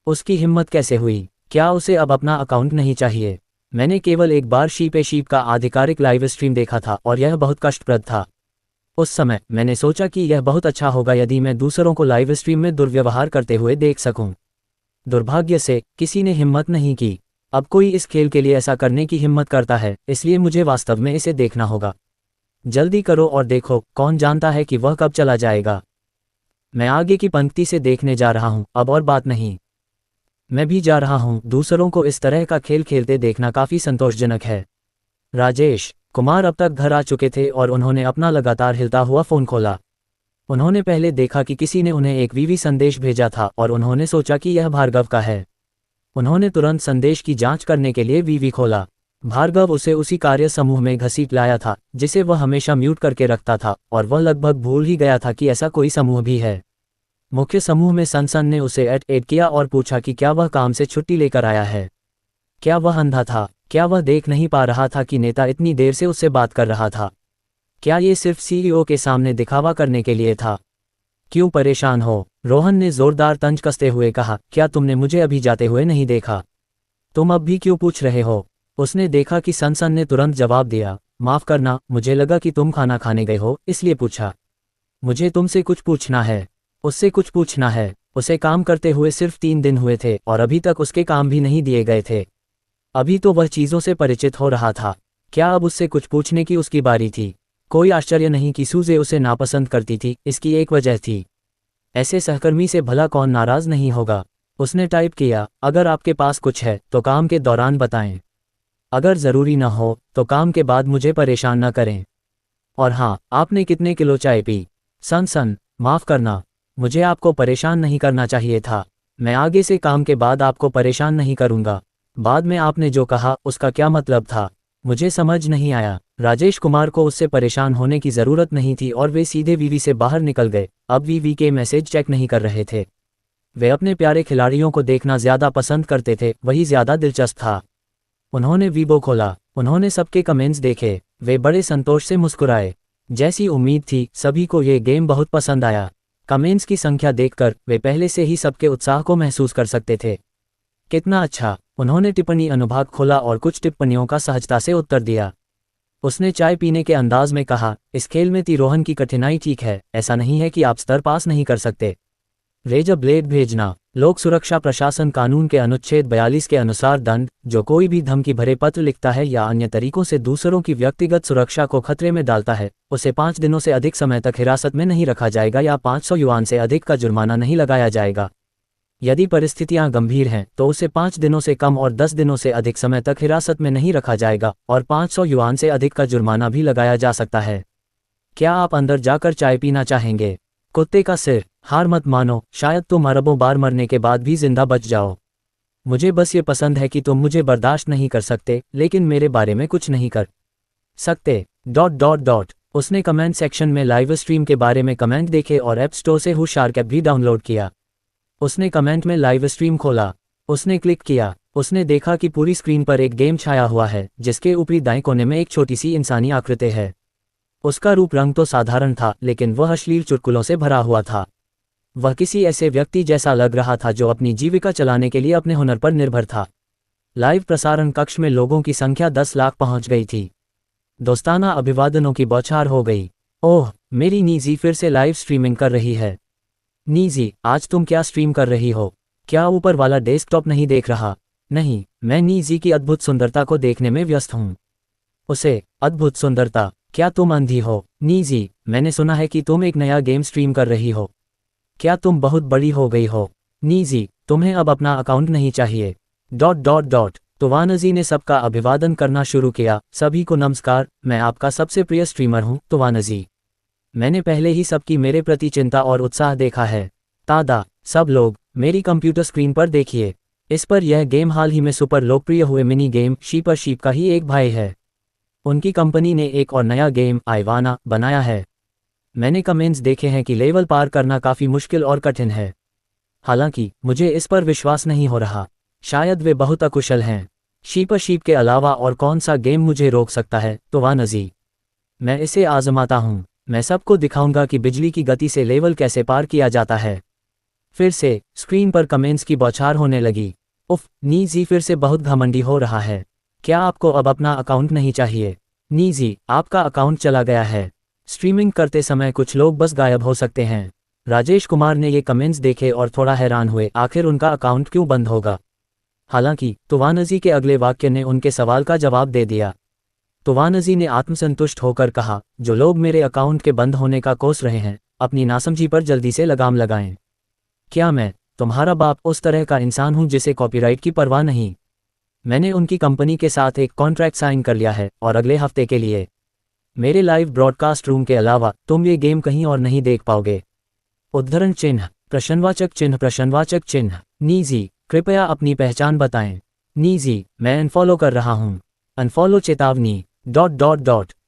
[SPEAKER 1] उसकी हिम्मत कैसे हुई? क्या उसे अब अपना अकाउंट नहीं चाहिए? मैंने केवल एक बार शीप ए शीप का आधिकारिक लाइव स्ट्रीम देखा था और यह बहुत कष्टप्रद था। उस समय मैंने सोचा कि यह बहुत अच्छा होगा यदि मैं दूसरों को लाइव स्ट्रीम में दुर्व्यवहार करते हुए देख सकूं। दुर्भाग्य से किसी ने हिम्मत नहीं की। अब कोई इस खेल के लिए ऐसा करने की हिम्मत करता है, इसलिए मुझे वास्तव में इसे देखना होगा। जल्दी करो और देखो, कौन जानता है कि वह कब चला जाएगा। मैं आगे की पंक्ति से देखने जा रहा हूं, अब और बात नहीं। मैं भी जा रहा हूं। दूसरों को इस तरह का खेल खेलते देखना काफी संतोषजनक है। राजेश कुमार अब तक घर आ चुके थे और उन्होंने अपना लगातार हिलता हुआ फोन खोला। उन्होंने पहले देखा कि किसी ने उन्हें एक वीवी संदेश भेजा था और उन्होंने सोचा कि यह भार्गव का है। उन्होंने तुरंत संदेश की जांच करने के लिए वीवी खोला। भार्गव उसे उसी कार्य समूह में घसीट लाया था जिसे वह हमेशा म्यूट करके रखता था, और वह लगभग भूल ही गया था कि ऐसा कोई समूह भी है। मुख्य समूह में सनसन ने उसे ऐड किया और पूछा कि क्या वह काम से छुट्टी लेकर आया है। क्या वह अंधा था? क्या वह देख नहीं पा रहा था कि नेता इतनी देर से उससे बात कर रहा था? क्या ये सिर्फ सीईओ के सामने दिखावा करने के लिए था? क्यों परेशान हो? रोहन ने जोरदार तंज कसते हुए कहा, क्या तुमने मुझे अभी जाते हुए नहीं देखा? तुम अब भी क्यों पूछ रहे हो? उसने देखा कि सनसन ने तुरंत जवाब दिया, माफ करना, मुझे लगा कि तुम खाना खाने गए हो, इसलिए पूछा। मुझे तुमसे कुछ पूछना है। उससे कुछ पूछना है? उसे काम करते हुए सिर्फ 3 दिन हुए थे और अभी तक उसके काम भी नहीं दिए गए थे। अभी तो वह चीज़ों से परिचित हो रहा था। क्या अब उससे कुछ पूछने की उसकी बारी थी? कोई आश्चर्य नहीं कि सूजे उसे नापसंद करती थी, इसकी एक वजह थी। ऐसे सहकर्मी से भला कौन नाराज नहीं होगा? उसने टाइप किया, अगर आपके पास कुछ है तो काम के दौरान बताएं। अगर ज़रूरी न हो तो काम के बाद मुझे परेशान न करें। और हाँ, आपने कितने किलो चाय पी? सनसन, माफ़ करना, मुझे आपको परेशान नहीं करना चाहिए था। मैं आगे से काम के बाद आपको परेशान नहीं करूँगा। बाद में आपने जो कहा उसका क्या मतलब था? मुझे समझ नहीं आया। राजेश कुमार को उससे परेशान होने की ज़रूरत नहीं थी और वे सीधे वीवी से बाहर निकल गए। अब वीवी के मैसेज चेक नहीं कर रहे थे। वे अपने प्यारे खिलाड़ियों को देखना ज़्यादा पसंद करते थे, वही ज़्यादा दिलचस्प था। उन्होंने वीबो खोला, उन्होंने सबके कमेंट्स देखे, वे बड़े संतोष से मुस्कुराए। जैसी उम्मीद थी, सभी को ये गेम बहुत पसंद आया। कमेंट्स की संख्या देखकर वे पहले से ही सबके उत्साह को महसूस कर सकते थे। कितना अच्छा! उन्होंने टिप्पणी अनुभाग खोला और कुछ टिप्पणियों का सहजता से उत्तर दिया। उसने चाय पीने के अंदाज में कहा, इस खेल में तिरोहन की कठिनाई ठीक है, ऐसा नहीं है कि आप स्तर पास नहीं कर सकते। रेजर ब्लेड भेजना। लोक सुरक्षा प्रशासन कानून के अनुच्छेद 42 के अनुसार दंड, जो कोई भी धमकी भरे पत्र लिखता है या अन्य तरीकों से दूसरों की व्यक्तिगत सुरक्षा को खतरे में डालता है, उसे 5 दिनों से अधिक समय तक हिरासत में नहीं रखा जाएगा या 500 युआन से अधिक का जुर्माना नहीं लगाया जाएगा। यदि परिस्थितियां गंभीर हैं तो उसे 5 दिनों से कम और 10 दिनों से अधिक समय तक हिरासत में नहीं रखा जाएगा और 500 युआन से अधिक का जुर्माना भी लगाया जा सकता है। क्या आप अंदर जाकर चाय पीना चाहेंगे? कुत्ते का सिर। हार मत मानो, शायद तुम अरबों बार मरने के बाद भी जिंदा बच जाओ। मुझे बस ये पसंद है कि तुम मुझे बर्दाश्त नहीं कर सकते, लेकिन मेरे बारे में कुछ नहीं कर सकते। ... उसने कमेंट सेक्शन में लाइव स्ट्रीम के बारे में कमेंट देखे और ऐप स्टोर से हु शार्क ऐप भी डाउनलोड किया। उसने कमेंट में लाइव स्ट्रीम खोला। उसने क्लिक किया। उसने देखा कि पूरी स्क्रीन पर एक गेम छाया हुआ है जिसके ऊपरी दाएं कोने में एक छोटी सी इंसानी आकृति है। उसका रूप रंग तो साधारण था, लेकिन वह अश्लील चुटकुलों से भरा हुआ था। वह किसी ऐसे व्यक्ति जैसा लग रहा था जो अपनी जीविका चलाने के लिए अपने हुनर पर निर्भर था। लाइव प्रसारण कक्ष में लोगों की संख्या 10 लाख पहुंच गई थी। दोस्ताना अभिवादनों की बौछार हो गई। ओह, मेरी नीजी फिर से लाइव स्ट्रीमिंग कर रही है। नीजी, आज तुम क्या स्ट्रीम कर रही हो? क्या ऊपर वाला डेस्कटॉप नहीं देख रहा? नहीं, मैं नीजी की अद्भुत सुंदरता को देखने में व्यस्त हूँ। उसे, अद्भुत सुंदरता? क्या तुम अंधी हो? नीजी, मैंने सुना है कि तुम एक नया गेम स्ट्रीम कर रही हो। क्या तुम बहुत बड़ी हो गई हो? नीजी, तुम्हें अब अपना अकाउंट नहीं चाहिए। ... तुवानजी ने सबका अभिवादन करना शुरू किया। सभी को नमस्कार, मैं आपका सबसे प्रिय स्ट्रीमर हूँ, तुवानजी। मैंने पहले ही सबकी मेरे प्रति चिंता और उत्साह देखा है। तादा, सब लोग, मेरी कंप्यूटर स्क्रीन पर देखिए। इस पर यह गेम हाल ही में सुपर लोकप्रिय हुए मिनी गेम शीप का ही एक भाई है। उनकी कंपनी ने एक और नया गेम आइवाना बनाया है। मैंने कमेंट्स देखे हैं कि लेवल पार करना काफ़ी मुश्किल और कठिन है। हालांकि मुझे इस पर विश्वास नहीं हो रहा। शायद वे बहुत अकुशल हैं। शीप के अलावा और कौन सा गेम मुझे रोक सकता है? तो वानजी, मैं इसे आजमाता हूँ। मैं सबको दिखाऊंगा कि बिजली की गति से लेवल कैसे पार किया जाता है। फिर से स्क्रीन पर कमेंट्स की बौछार होने लगी। उफ, नीजी फिर से बहुत घमंडी हो रहा है। क्या आपको अब अपना अकाउंट नहीं चाहिए? नीजी, आपका अकाउंट चला गया है। स्ट्रीमिंग करते समय कुछ लोग बस गायब हो सकते हैं। राजेश कुमार ने ये कमेंट्स देखे और थोड़ा हैरान हुए, आखिर उनका अकाउंट क्यों बंद होगा? हालांकि तोवानजी के अगले वाक्य ने उनके सवाल का जवाब दे दिया। तोवानजी ने आत्मसंतुष्ट होकर कहा, जो लोग मेरे अकाउंट के बंद होने का कोस रहे हैं, अपनी नासमझी पर जल्दी से लगाम लगाएं। क्या मैं तुम्हारा बाप उस तरह का इंसान हूं जिसे कॉपीराइट की परवाह नहीं? मैंने उनकी कंपनी के साथ एक कॉन्ट्रैक्ट साइन कर लिया है और अगले हफ्ते के लिए मेरे लाइव ब्रॉडकास्ट रूम के अलावा तुम ये गेम कहीं और नहीं देख पाओगे। उद्धरण चिन्ह प्रश्नवाचक चिन्ह प्रश्नवाचक चिन्ह। नीजी, कृपया अपनी पहचान बताएं। नीजी, मैं अनफॉलो कर रहा हूं। अनफॉलो चेतावनी ...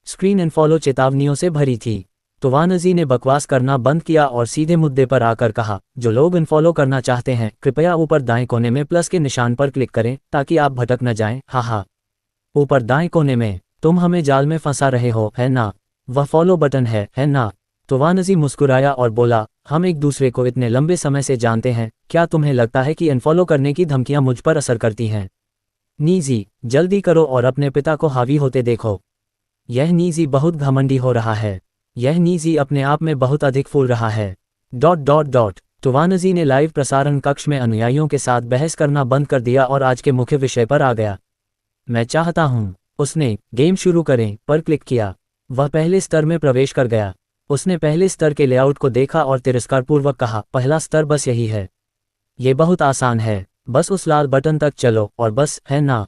[SPEAKER 1] स्क्रीन अनफॉलो चेतावनियों से भरी थी। तोवानजी ने बकवास करना बंद किया और सीधे मुद्दे पर आकर कहा, जो लोग अनफॉलो करना चाहते हैं, कृपया ऊपर दाएं कोने में प्लस के निशान पर क्लिक करें ताकि आप भटक न जाएं। हाहा, ऊपर दाएं कोने में। तुम हमें जाल में फंसा रहे हो, है ना? वह फॉलो बटन है ना? तोवानजी मुस्कुराया और बोला, हम एक दूसरे को इतने लंबे समय से जानते हैं, क्या तुम्हें लगता है कि अनफॉलो करने की धमकियां मुझ पर असर करती हैं? नीजी, जल्दी करो और अपने पिता को हावी होते देखो। यह नीजी बहुत घमंडी हो रहा है। यह नीजी अपने आप में बहुत अधिक फूल रहा है। तोवानजी ने लाइव प्रसारण कक्ष में अनुयायियों के साथ बहस करना बंद कर दिया और आज के मुख्य विषय पर आ गया। मैं चाहता हूं। उसने गेम शुरू करें पर क्लिक किया। वह पहले स्तर में प्रवेश कर गया। उसने पहले स्तर के लेआउट को देखा और तिरस्कारपूर्वक कहा, पहला स्तर बस यही है। ये बहुत आसान है, बस उस लाल बटन तक चलो और बस, है ना?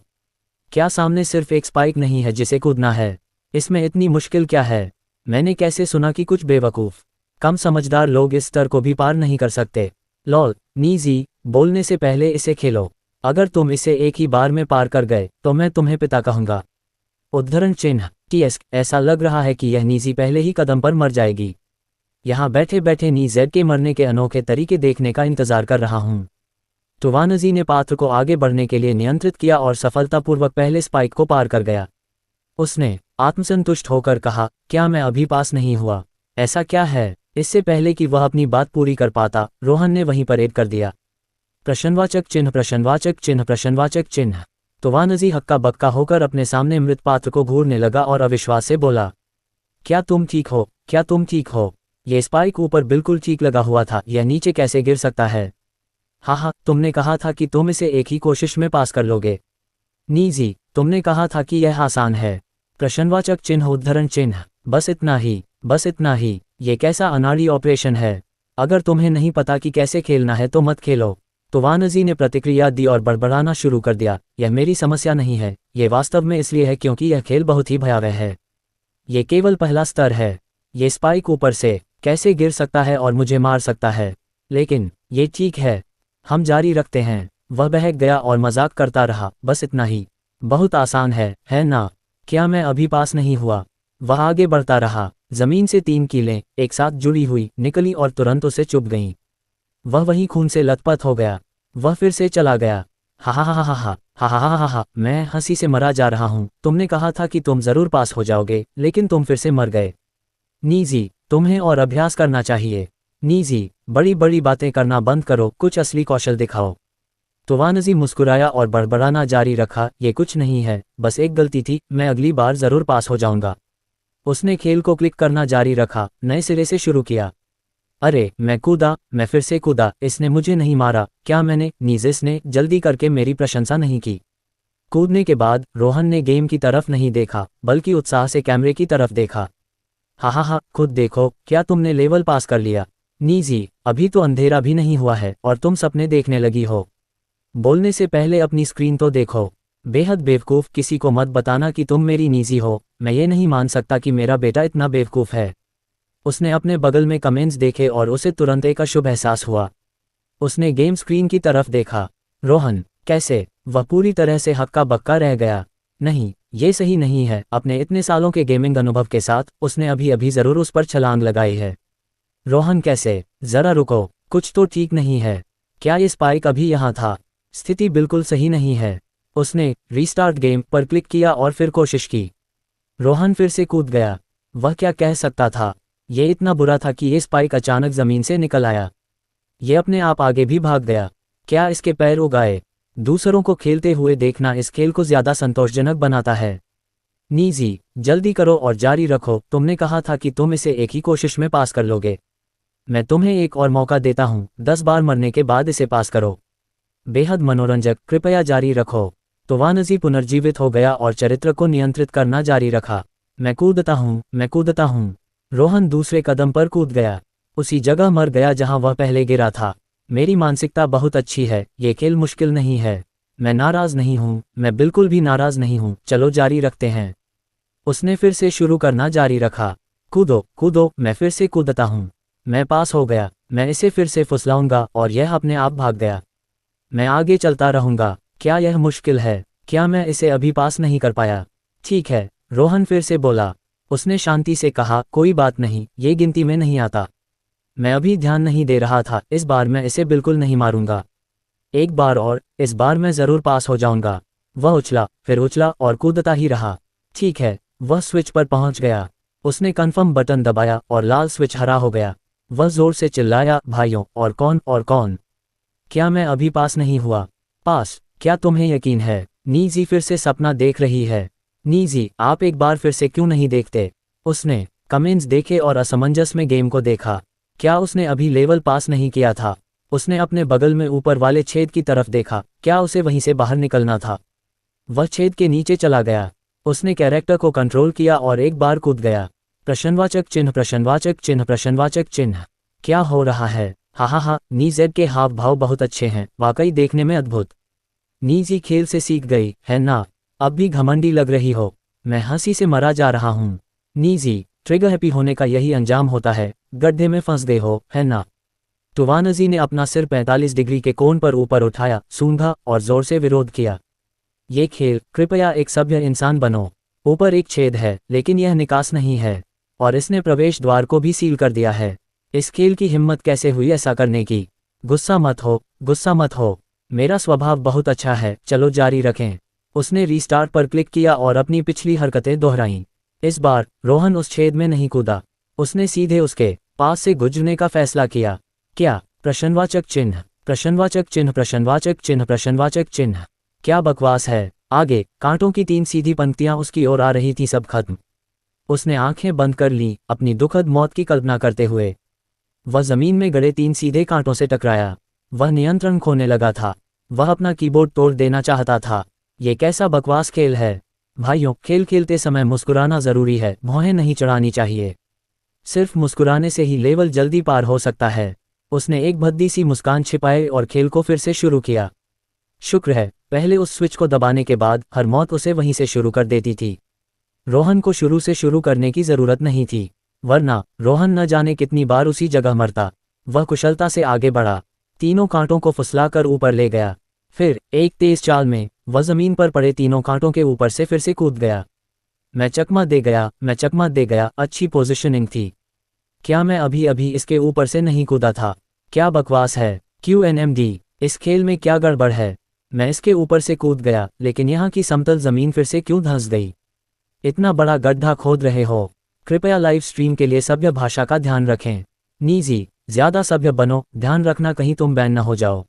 [SPEAKER 1] क्या सामने सिर्फ एक स्पाइक नहीं है जिसे कूदना है? इसमें इतनी मुश्किल क्या है? मैंने कैसे सुना कि कुछ बेवकूफ़, कम समझदार लोग इस स्तर को भी पार नहीं कर सकते? लॉल। नीजी, बोलने से पहले इसे खेलो। अगर तुम इसे एक ही बार में पार कर गए तो मैं तुम्हें पिता कहूँगा। उद्धरण चिन्ह टीएस, ऐसा लग रहा है कि यह नीजी पहले ही कदम पर मर जाएगी। यहाँ बैठे बैठे नीजेड के मरने के अनोखे तरीके देखने का इंतजार कर रहा हूँ। तोवानजी ने पात्र को आगे बढ़ने के लिए नियंत्रित किया और सफलतापूर्वक पहले स्पाइक को पार कर गया। उसने आत्मसंतुष्ट होकर कहा, क्या मैं अभी पास नहीं हुआ? ऐसा क्या है? इससे पहले कि वह अपनी बात पूरी कर पाता, रोहन ने वहीं पर ऐड कर दिया। प्रश्नवाचक चिन्ह प्रश्नवाचक चिन्ह प्रश्नवाचक चिन्ह। तोवानजी हक्का बक्का होकर अपने सामने मृत पात्र को घूरने लगा और अविश्वास से बोला, क्या तुम ठीक हो? क्या तुम ठीक हो? ये स्पाइक ऊपर बिल्कुल ठीक लगा हुआ था, यह नीचे कैसे गिर सकता है? हाँ, तुमने कहा था कि तुम इसे एक ही कोशिश में पास कर लोगे। नीजी, तुमने कहा था कि यह आसान है। प्रश्नवाचक चिन्ह उद्धरण चिन्ह। बस इतना ही, बस इतना ही। ये कैसा अनाड़ी ऑपरेशन है? अगर तुम्हें नहीं पता कि कैसे खेलना है तो मत खेलो। तोवानजी ने प्रतिक्रिया दी और बड़बड़ाना शुरू कर दिया, यह मेरी समस्या नहीं है, ये वास्तव में इसलिए है क्योंकि यह खेल बहुत ही भयावह है। ये केवल पहला स्तर है। ये स्पाइक ऊपर से कैसे गिर सकता है और मुझे मार सकता है? लेकिन ये ठीक है, हम जारी रखते हैं। वह बहक गया और मजाक करता रहा, बस इतना ही। बहुत आसान है ना? क्या मैं अभी पास नहीं हुआ? वह आगे बढ़ता रहा। जमीन से 3 कीलें एक साथ जुड़ी हुई निकली और तुरंत उसे चुभ गईं। वह वहीं खून से लथपथ हो गया। वह फिर से चला गया। हा हा हा हा हा हा हा हा हा हा, मैं हंसी से मरा जा रहा हूँ। तुमने कहा था कि तुम जरूर पास हो जाओगे, लेकिन तुम फिर से मर गए। नीजी, तुम्हें और अभ्यास करना चाहिए। नीजी, बड़ी बड़ी बातें करना बंद करो, कुछ असली कौशल दिखाओ। तोवानजी मुस्कुराया और बड़बड़ाना जारी रखा, ये कुछ नहीं है, बस एक गलती थी, मैं अगली बार जरूर पास हो जाऊंगा। उसने खेल को क्लिक करना जारी रखा, नए सिरे से शुरू किया। अरे, मैं कूदा, मैं फिर से कूदा, इसने मुझे नहीं मारा। क्या मैंने? नीजिस ने जल्दी करके मेरी प्रशंसा नहीं की। कूदने के बाद रोहन ने गेम की तरफ नहीं देखा, बल्कि उत्साह से कैमरे की तरफ देखा। हा, खुद देखो, क्या तुमने लेवल पास कर लिया? नीजी, अभी तो अंधेरा भी नहीं हुआ है और तुम सपने देखने लगी हो। बोलने से पहले अपनी स्क्रीन तो देखो। बेहद बेवकूफ़, किसी को मत बताना कि तुम मेरी नीजी हो। मैं ये नहीं मान सकता कि मेरा बेटा इतना बेवकूफ़ है। उसने अपने बगल में कमेंट्स देखे और उसे तुरंत एक अशुभ एहसास हुआ। उसने गेम स्क्रीन की तरफ देखा। रोहन, कैसे? वह पूरी तरह से हक्का बक्का रह गया। नहीं, ये सही नहीं है। अपने इतने सालों के गेमिंग अनुभव के साथ उसने अभी अभी ज़रूर उस पर छलांग लगाई है। रोहन कैसे? ज़रा रुको, कुछ तो ठीक नहीं है। क्या ये स्पाइक अभी यहाँ था? स्थिति बिल्कुल सही नहीं है। उसने रीस्टार्ट गेम पर क्लिक किया और फिर कोशिश की। रोहन फिर से कूद गया। वह क्या कह सकता था? ये इतना बुरा था कि ये स्पाइक अचानक ज़मीन से निकल आया। ये अपने आप आगे भी भाग गया। क्या इसके पैर उग आए? दूसरों को खेलते हुए देखना इस खेल को ज़्यादा संतोषजनक बनाता है। नीजी, जल्दी करो और जारी रखो। तुमने कहा था कि तुम इसे एक ही कोशिश में पास कर लोगे। मैं तुम्हें एक और मौका देता हूँ। 10 बार मरने के बाद इसे पास करो। बेहद मनोरंजक, कृपया जारी रखो। तोवानजी पुनर्जीवित हो गया और चरित्र को नियंत्रित करना जारी रखा। मैं कूदता हूँ, मैं कूदता हूँ। रोहन दूसरे कदम पर कूद गया। उसी जगह मर गया जहाँ वह पहले गिरा था। मेरी मानसिकता बहुत अच्छी है। ये खेल मुश्किल नहीं है। मैं नाराज़ नहीं हूँ, मैं बिल्कुल भी नाराज़ नहीं हूँ। चलो जारी रखते हैं। उसने फिर से शुरू करना जारी रखा। कूदो कूदो। मैं फिर से कूदता हूँ। मैं पास हो गया। मैं इसे फिर से फुसलाऊंगा और यह अपने आप भाग गया। मैं आगे चलता रहूंगा। क्या यह मुश्किल है? क्या मैं इसे अभी पास नहीं कर पाया? ठीक है, रोहन फिर से बोला। उसने शांति से कहा, कोई बात नहीं, ये गिनती में नहीं आता। मैं अभी ध्यान नहीं दे रहा था। इस बार मैं इसे बिल्कुल नहीं मारूंगा। एक बार और, इस बार मैं ज़रूर पास हो जाऊंगा। वह उछला, फिर उछला और कूदता ही रहा। ठीक है, वह स्विच पर पहुंच गया। उसने कन्फर्म बटन दबाया और लाल स्विच हरा हो गया। वह जोर से चिल्लाया, भाइयों, और कौन और कौन? क्या मैं अभी पास नहीं हुआ? पास? क्या तुम्हें यकीन है? नीजी फिर से सपना देख रही है। नीजी, आप एक बार फिर से क्यों नहीं देखते? उसने कमेंट्स देखे और असमंजस में गेम को देखा। क्या उसने अभी लेवल पास नहीं किया था? उसने अपने बगल में ऊपर वाले छेद की तरफ देखा। क्या उसे वहीं से बाहर निकलना था? वह छेद के नीचे चला गया। उसने कैरेक्टर को कंट्रोल किया और एक बार कूद गया। प्रश्नवाचक चिन्ह, प्रश्नवाचक चिन्ह, प्रश्नवाचक चिन्ह। क्या हो रहा है? हा, नीजेड के हाव भाव बहुत अच्छे हैं, वाकई देखने में अद्भुत। नीजी खेल से सीख गई है ना? अब भी घमंडी लग रही हो। मैं हंसी से मरा जा रहा हूँ। नीजी, ट्रिगर हैप्पी होने का यही अंजाम होता है। गड्ढे में फंस गए हो, है ना? टुवानजी ने अपना सिर 45 डिग्री के कोण पर ऊपर उठाया, सूंघा और जोर से विरोध किया। ये खेल, कृपया एक सभ्य इंसान बनो। ऊपर एक छेद है, लेकिन यह निकास नहीं है। और इसने प्रवेश द्वार को भी सील कर दिया है। इस खेल की हिम्मत कैसे हुई ऐसा करने की? गुस्सा मत हो, गुस्सा मत हो। मेरा स्वभाव बहुत अच्छा है, चलो जारी रखें। उसने रीस्टार्ट पर क्लिक किया और अपनी पिछली हरकतें दोहराईं। इस बार रोहन उस छेद में नहीं कूदा। उसने सीधे उसके पास से गुजरने का फैसला किया। क्या? प्रश्नवाचक चिन्ह, प्रश्नवाचक चिन्ह, प्रश्नवाचक चिन्ह, प्रश्नवाचक चिन्ह। क्या बकवास है? आगे कांटों की 3 सीधी पंक्तियां उसकी ओर आ रही थी, सब खत्म। उसने आंखें बंद कर लीं, अपनी दुखद मौत की कल्पना करते हुए। वह जमीन में गड़े 3 सीधे कांटों से टकराया। वह नियंत्रण खोने लगा था। वह अपना कीबोर्ड तोड़ देना चाहता था। ये कैसा बकवास खेल है? भाइयों, खेल खेलते समय मुस्कुराना जरूरी है, भौहें नहीं चढ़ानी चाहिए। सिर्फ मुस्कुराने से ही लेवल जल्दी पार हो सकता है। उसने एक भद्दी सी मुस्कान छिपाई और खेल को फिर से शुरू किया। शुक्र है, पहले उस स्विच को दबाने के बाद हर मौत उसे वहीं से शुरू कर देती थी। रोहन को शुरू से शुरू करने की जरूरत नहीं थी, वरना रोहन न जाने कितनी बार उसी जगह मरता। वह कुशलता से आगे बढ़ा, तीनों कांटों को फुसलाकर ऊपर ले गया। फिर एक तेज चाल में वह जमीन पर पड़े तीनों कांटों के ऊपर से फिर से कूद गया। मैं चकमा दे गया, मैं चकमा दे गया। अच्छी पोजीशनिंग थी। क्या मैं अभी अभी इसके ऊपर से नहीं कूदा था? क्या बकवास है? QNMD, इस खेल में क्या गड़बड़ है? मैं इसके ऊपर से कूद गया, लेकिन यहाँ की समतल जमीन फिर से क्यों धंस गई? इतना बड़ा गड्ढा खोद रहे हो? कृपया लाइव स्ट्रीम के लिए सभ्य भाषा का ध्यान रखें। नीजी, ज्यादा सभ्य बनो, ध्यान रखना कहीं तुम बैन न हो जाओ।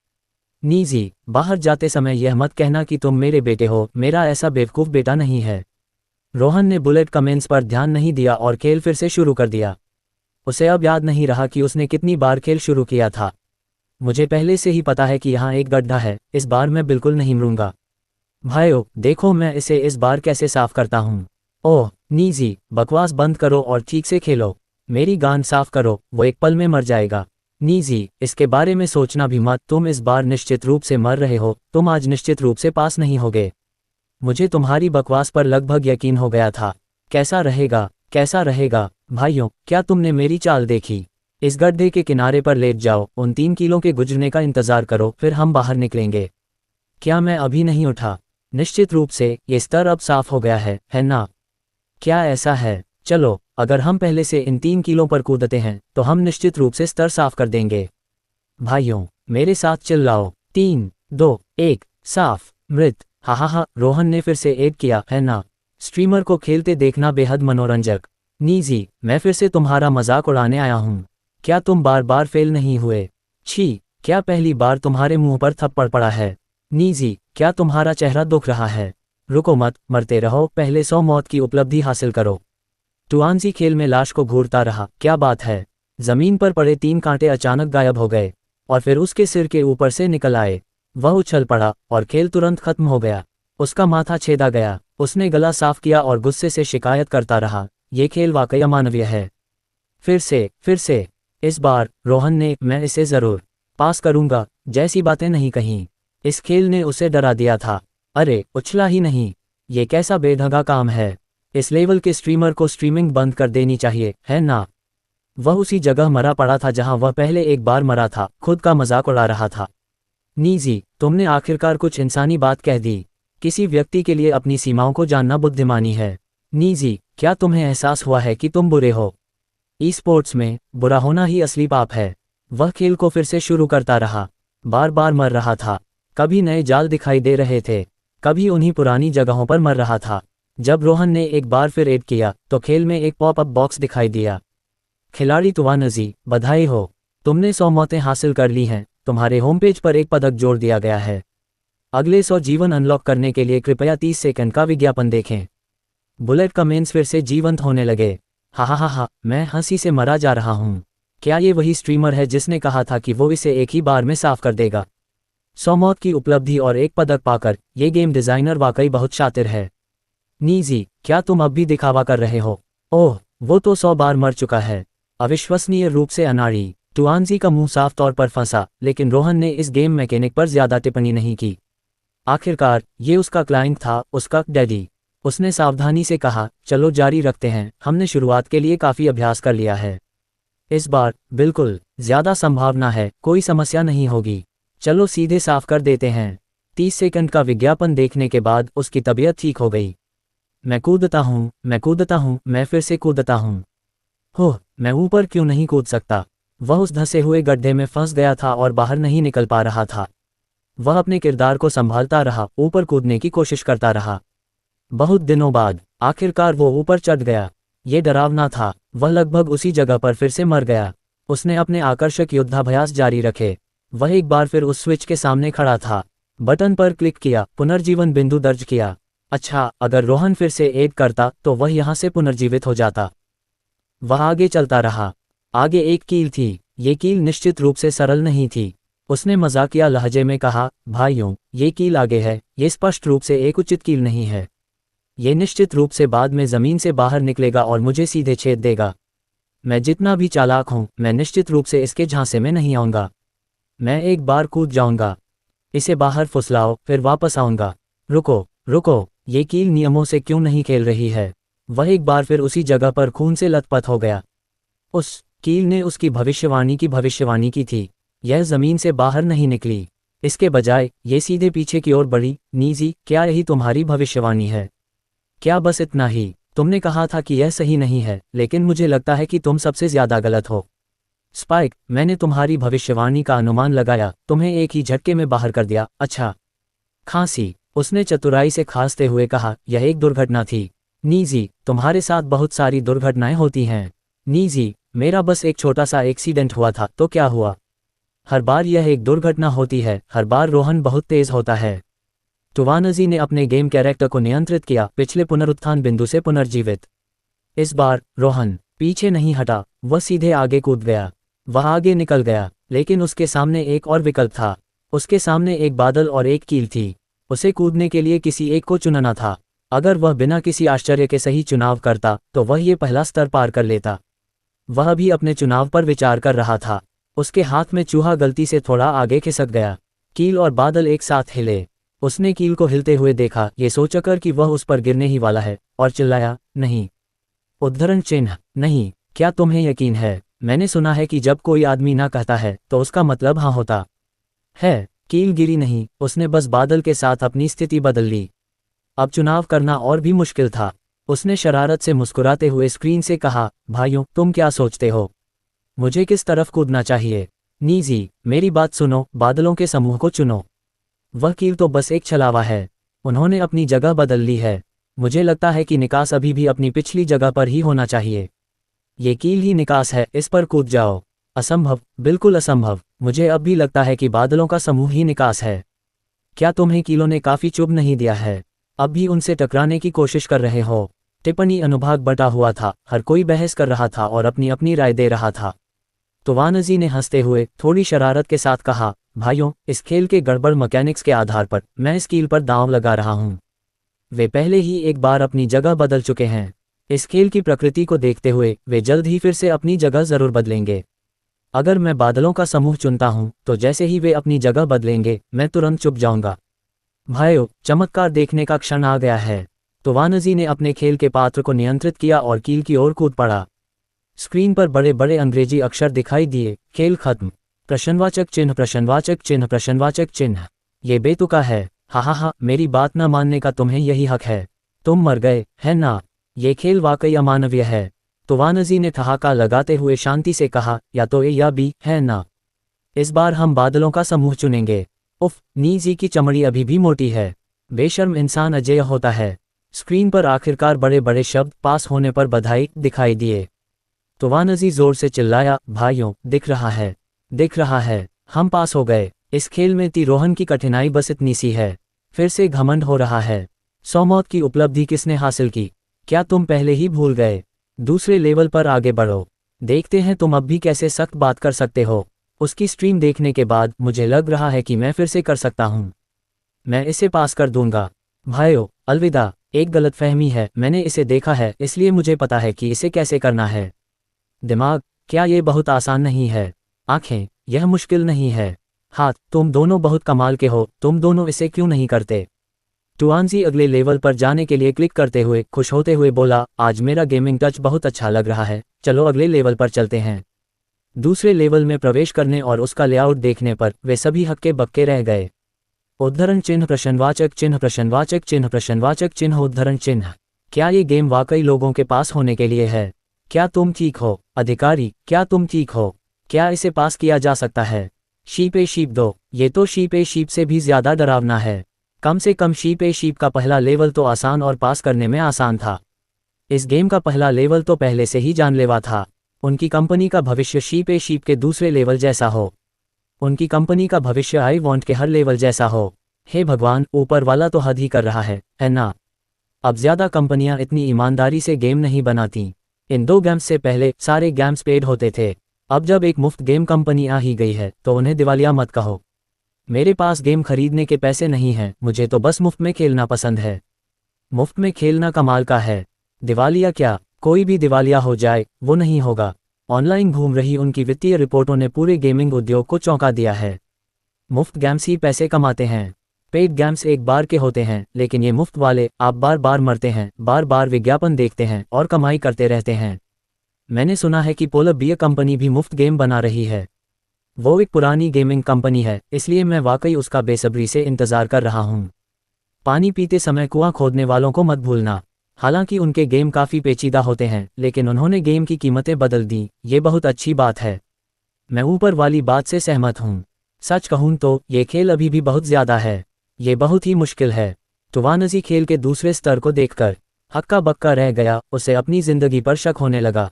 [SPEAKER 1] नीजी, बाहर जाते समय यह मत कहना कि तुम मेरे बेटे हो, मेरा ऐसा बेवकूफ़ बेटा नहीं है। रोहन ने बुलेट कमेंट्स पर ध्यान नहीं दिया और खेल फिर से शुरू कर दिया। उसे अब याद नहीं रहा कि उसने कितनी बार खेल शुरू किया था। मुझे पहले से ही पता है कि यहाँ एक गड्ढा है, इस बार मैं बिल्कुल नहीं मरूंगा। भाइयों, देखो मैं इसे इस बार कैसे साफ करता हूँ। ओह नीजी, बकवास बंद करो और ठीक से खेलो। मेरी गांड साफ करो, वो एक पल में मर जाएगा। नीजी, इसके बारे में सोचना भी मत, तुम इस बार निश्चित रूप से मर रहे हो, तुम आज निश्चित रूप से पास नहीं होगे। मुझे तुम्हारी बकवास पर लगभग यकीन हो गया था। कैसा रहेगा, कैसा रहेगा? भाइयों, क्या तुमने मेरी चाल देखी? इस गड्ढे के किनारे पर लेट जाओ, उन 3 कीलों के गुजरने का इंतजार करो, फिर हम बाहर निकलेंगे। क्या मैं अभी नहीं उठा? निश्चित रूप से ये स्तर अब साफ हो गया है ना? क्या ऐसा है? चलो, अगर हम पहले से इन 3 कीलों पर कूदते हैं तो हम निश्चित रूप से स्तर साफ कर देंगे। भाइयों, मेरे साथ चिल्लाओ, 3, 2, 1, साफ, मृत। हा, रोहन ने फिर से ऐड किया, है ना? स्ट्रीमर को खेलते देखना बेहद मनोरंजक। नीजी, मैं फिर से तुम्हारा मजाक उड़ाने आया हूँ। क्या तुम बार बार फेल नहीं हुए? छी, क्या पहली बार तुम्हारे मुंह पर थप्पड़ पड़ा है? नीजी, क्या तुम्हारा चेहरा दुख रहा है? रुको मत, मरते रहो, पहले 100 मौत की उपलब्धि हासिल करो। टुआनजी खेल में लाश को घूरता रहा, क्या बात है? जमीन पर पड़े 3 कांटे अचानक गायब हो गए और फिर उसके सिर के ऊपर से निकल आए। वह उछल पड़ा और खेल तुरंत खत्म हो गया। उसका माथा छेदा गया। उसने गला साफ किया और गुस्से से शिकायत करता रहा, ये खेल वाकई अमानवीय है। फिर से। इस बार रोहन ने मैं इसे जरूर पास करूंगा जैसी बातें नहीं कहीं। इस खेल ने उसे डरा दिया था। अरे, उछला ही नहीं, ये कैसा बेढंगा काम है। इस लेवल के स्ट्रीमर को स्ट्रीमिंग बंद कर देनी चाहिए, है ना? वह उसी जगह मरा पड़ा था जहां वह पहले एक बार मरा था, खुद का मजाक उड़ा रहा था। नीजी, तुमने आखिरकार कुछ इंसानी बात कह दी। किसी व्यक्ति के लिए अपनी सीमाओं को जानना बुद्धिमानी है। नीजी, क्या तुम्हें एहसास हुआ है कि तुम बुरे हो? ई स्पोर्ट्स में बुरा होना ही असली पाप है। वह खेल को फिर से शुरू करता रहा, बार बार मर रहा था। कभी नए जाल दिखाई दे रहे थे, कभी उन्हीं पुरानी जगहों पर मर रहा था। जब रोहन ने एक बार फिर ऐड किया तो खेल में एक पॉपअप बॉक्स दिखाई दिया। खिलाड़ी तुवानजी, बधाई हो, तुमने 100 मौतें हासिल कर ली हैं। तुम्हारे होम पेज पर एक पदक जोड़ दिया गया है। अगले 100 जीवन अनलॉक करने के लिए कृपया 30 सेकंड का विज्ञापन देखें। बुलेट कमेंट्स फिर से जीवंत होने लगे। हा, मैं हंसी से मरा जा रहा हूँ। क्या ये वही स्ट्रीमर है जिसने कहा था कि वो इसे एक ही बार में साफ कर देगा? 100 मौत की उपलब्धि और एक पदक पाकर ये गेम डिज़ाइनर वाकई बहुत शातिर है। नीजी, क्या तुम अब भी दिखावा कर रहे हो? ओह, वो तो 100 बार मर चुका है। अविश्वसनीय रूप से अनाड़ी। टुआनजी का मुंह साफ तौर पर फंसा, लेकिन रोहन ने इस गेम मैकेनिक पर ज्यादा टिप्पणी नहीं की। आखिरकार ये उसका क्लाइंट था, उसका डैडी। उसने सावधानी से कहा, चलो जारी रखते हैं, हमने शुरुआत के लिए काफ़ी अभ्यास कर लिया है। इस बार बिल्कुल ज़्यादा संभावना है कोई समस्या नहीं होगी। चलो सीधे साफ कर देते हैं। 30 सेकंड का विज्ञापन देखने के बाद उसकी तबीयत ठीक हो गई। मैं कूदता हूँ, मैं फिर से कूदता हूँ। होह, मैं ऊपर क्यों नहीं कूद सकता? वह उस धंसे हुए गड्ढे में फंस गया था और बाहर नहीं निकल पा रहा था। वह अपने किरदार को संभालता रहा, ऊपर कूदने की कोशिश करता रहा। बहुत दिनों बाद आखिरकार वो ऊपर चढ़ गया। ये डरावना था। वह लगभग उसी जगह पर फिर से मर गया। उसने अपने आकर्षक युद्धाभ्यास जारी रखे। वह एक बार फिर उस स्विच के सामने खड़ा था। बटन पर क्लिक किया, पुनर्जीवन बिंदु दर्ज किया। अच्छा, अगर रोहन फिर से ऐड करता तो वह यहाँ से पुनर्जीवित हो जाता। वह आगे चलता रहा। आगे एक कील थी। ये कील निश्चित रूप से सरल नहीं थी। उसने मजाकिया लहजे में कहा, भाइयों, ये कील आगे है, ये स्पष्ट रूप से एक उचित कील नहीं है। ये निश्चित रूप से बाद में ज़मीन से बाहर निकलेगा और मुझे सीधे छेद देगा। मैं जितना भी चालाक हूँ, मैं निश्चित रूप से इसके झांसे में नहीं आऊँगा। मैं एक बार कूद जाऊँगा, इसे बाहर फुसलाओ, फिर वापस आऊँगा। रुको, ये कील नियमों से क्यों नहीं खेल रही है? वह एक बार फिर उसी जगह पर खून से लथपथ हो गया। उस कील ने उसकी भविष्यवाणी की थी। यह ज़मीन से बाहर नहीं निकली। इसके बजाय ये सीधे पीछे की ओर बढ़ी। नीजी, क्या यही तुम्हारी भविष्यवाणी है? क्या बस इतना ही? तुमने कहा था कि यह सही नहीं है, लेकिन मुझे लगता है कि तुम सबसे ज्यादा गलत हो। स्पाइक, मैंने तुम्हारी भविष्यवाणी का अनुमान लगाया, तुम्हें एक ही झटके में बाहर कर दिया। अच्छा। खांसी, उसने चतुराई से खांसते हुए कहा, यह एक दुर्घटना थी। नीजी, तुम्हारे साथ बहुत सारी दुर्घटनाएं होती हैं। नीजी, मेरा बस एक छोटा सा एक्सीडेंट हुआ था, तो क्या हुआ? हर बार यह एक दुर्घटना होती है, हर बार रोहन बहुत तेज होता है। टुवानजी ने अपने गेम कैरेक्टर को नियंत्रित किया, पिछले पुनरुत्थान बिंदु से पुनर्जीवित। इस बार रोहन पीछे नहीं हटा, वह सीधे आगे कूद गया। वह आगे निकल गया, लेकिन उसके सामने एक और विकल्प था। उसके सामने एक बादल और एक कील थी। उसे कूदने के लिए किसी एक को चुनना था। अगर वह बिना किसी आश्चर्य के सही चुनाव करता तो वह ये पहला स्तर पार कर लेता। वह भी अपने चुनाव पर विचार कर रहा था। उसके हाथ में चूहा गलती से थोड़ा आगे खिसक गया। कील और बादल एक साथ हिले। उसने कील को हिलते हुए देखा, ये सोचकर कि वह उस पर गिरने ही वाला है, और चिल्लाया, नहीं। उद्धरण चिन्ह, नहीं। क्या तुम्हें यकीन है? मैंने सुना है कि जब कोई आदमी ना कहता है तो उसका मतलब हाँ होता है। कील गिरी नहीं, उसने बस बादल के साथ अपनी स्थिति बदल ली। अब चुनाव करना और भी मुश्किल था। उसने शरारत से मुस्कुराते हुए स्क्रीन से कहा, भाइयों तुम क्या सोचते हो, मुझे किस तरफ कूदना चाहिए? नीजी, मेरी बात सुनो, बादलों के समूह को चुनो। वह कील तो बस एक छलावा है, उन्होंने अपनी जगह बदल ली है। मुझे लगता है कि निकास अभी भी अपनी पिछली जगह पर ही होना चाहिए। ये कील ही निकास है, इस पर कूद जाओ। असंभव, बिल्कुल असंभव। मुझे अब भी लगता है कि बादलों का समूह ही निकास है। क्या तुम्हें कीलों ने काफी चुभ नहीं दिया है? अब भी उनसे टकराने की कोशिश कर रहे हो? टिप्पणी अनुभाग बटा हुआ था, हर कोई बहस कर रहा था और अपनी अपनी राय दे रहा था। तोवानजी ने हंसते हुए थोड़ी शरारत के साथ कहा, भाइयों, इस खेल के गड़बड़ मैकेनिक्स के आधार पर मैं इस कील पर दांव लगा रहा हूं। वे पहले ही एक बार अपनी जगह बदल चुके हैं। इस खेल की प्रकृति को देखते हुए वे जल्द ही फिर से अपनी जगह जरूर बदलेंगे। अगर मैं बादलों का समूह चुनता हूं तो जैसे ही वे अपनी जगह बदलेंगे मैं तुरंत चुप जाऊंगा। भाइयों, चमत्कार देखने का क्षण आ गया है। तोवानजी ने अपने खेल के पात्र को नियंत्रित किया और कील की ओर कूद पड़ा। स्क्रीन पर बड़े बड़े अंग्रेजी अक्षर दिखाई दिए, खेल खत्म। प्रश्नवाचक चिन्ह प्रश्नवाचक चिन्ह प्रश्नवाचक चिन्ह। ये बेतुका है। हा, मेरी बात न मानने का तुम्हें यही हक है। तुम मर गए, है ना? ये खेल वाकई अमानवीय है। तोवानजी ने ठहाका लगाते हुए शांति से कहा, या तो ए या बी, है ना? इस बार हम बादलों का समूह चुनेंगे। उफ, नीजी की चमड़ी अभी भी मोटी है। बेशर्म इंसान अजेय होता है। स्क्रीन पर आखिरकार बड़े बड़े शब्द पास होने पर बधाई दिखाई दिए। तोवानजी जोर से चिल्लाया, भाइयों, दिख रहा है, दिख रहा है, हम पास हो गए। इस खेल में तिरोहन की कठिनाई बस इतनी सी है। फिर से घमंड हो रहा है। 100 मौत की उपलब्धि किसने हासिल की? क्या तुम पहले ही भूल गए? दूसरे लेवल पर आगे बढ़ो। देखते हैं तुम अब भी कैसे सख्त बात कर सकते हो। उसकी स्ट्रीम देखने के बाद मुझे लग रहा है कि मैं फिर से कर सकता हूं। मैं इसे पास कर दूंगा। भाइयों, अलविदा। एक गलतफहमी है, मैंने इसे देखा है इसलिए मुझे पता है कि इसे कैसे करना है। दिमाग, क्या ये बहुत आसान नहीं है? आंखें, यह मुश्किल नहीं है। हाथ, तुम दोनों बहुत कमाल के हो, तुम दोनों इसे क्यों नहीं करते? टुआनजी अगले लेवल पर जाने के लिए क्लिक करते हुए खुश होते हुए बोला, आज मेरा गेमिंग टच बहुत अच्छा लग रहा है, चलो अगले लेवल पर चलते हैं। दूसरे लेवल में प्रवेश करने और उसका लेआउट देखने पर वे सभी हक्के बक्के रह गए। उद्धरण चिन्ह प्रश्नवाचक चिन्ह प्रश्नवाचक चिन्ह प्रश्नवाचक चिन्ह उद्धरण चिन्ह। क्या ये गेम वाकई लोगों के पास होने के लिए है? क्या तुम ठीक हो? अधिकारी, क्या तुम ठीक हो? क्या इसे पास किया जा सकता है? शीप ए शीप दो। ये तो शीप ए शीप से भी ज्यादा डरावना है। कम से कम शीप ए शीप का पहला लेवल तो आसान और पास करने में आसान था। इस गेम का पहला लेवल तो पहले से ही जानलेवा था। उनकी कंपनी का भविष्य शीप ए शीप के दूसरे लेवल जैसा हो। उनकी कंपनी का भविष्य आई वांट के हर लेवल जैसा हो। हे भगवान, ऊपर वाला तो हद ही कर रहा है ना? अब ज्यादा कंपनियां इतनी ईमानदारी से गेम नहीं बनाती। इन 2 गेम्स से पहले सारे गेम्स पेड होते थे। अब जब एक मुफ्त गेम कंपनी आ ही गई है तो उन्हें दिवालिया मत कहो। मेरे पास गेम खरीदने के पैसे नहीं हैं, मुझे तो बस मुफ्त में खेलना पसंद है। मुफ्त में खेलना कमाल का है। दिवालिया क्या, कोई भी दिवालिया हो जाए वो नहीं होगा। ऑनलाइन घूम रही उनकी वित्तीय रिपोर्टों ने पूरे गेमिंग उद्योग को चौंका दिया है। मुफ्त गेम्स ही पैसे कमाते हैं। पेड गेम्स एक बार के होते हैं, लेकिन ये मुफ्त वाले आप बार बार मरते हैं, बार बार विज्ञापन देखते हैं और कमाई करते रहते हैं। मैंने सुना है कि पोलर बियर कंपनी भी मुफ्त गेम बना रही है। वो एक पुरानी गेमिंग कंपनी है, इसलिए मैं वाकई उसका बेसब्री से इंतजार कर रहा हूँ। पानी पीते समय कुआं खोदने वालों को मत भूलना। हालांकि उनके गेम काफ़ी पेचीदा होते हैं, लेकिन उन्होंने गेम की कीमतें बदल दी, ये बहुत अच्छी बात है। मैं ऊपर वाली बात से सहमत हूँ। सच कहूँ तो ये खेल अभी भी बहुत ज़्यादा है। ये बहुत ही मुश्किल है। टुवानजी खेल के दूसरे स्तर को देखकर हक्का बक्का रह गया, उसे अपनी जिंदगी पर शक होने लगा।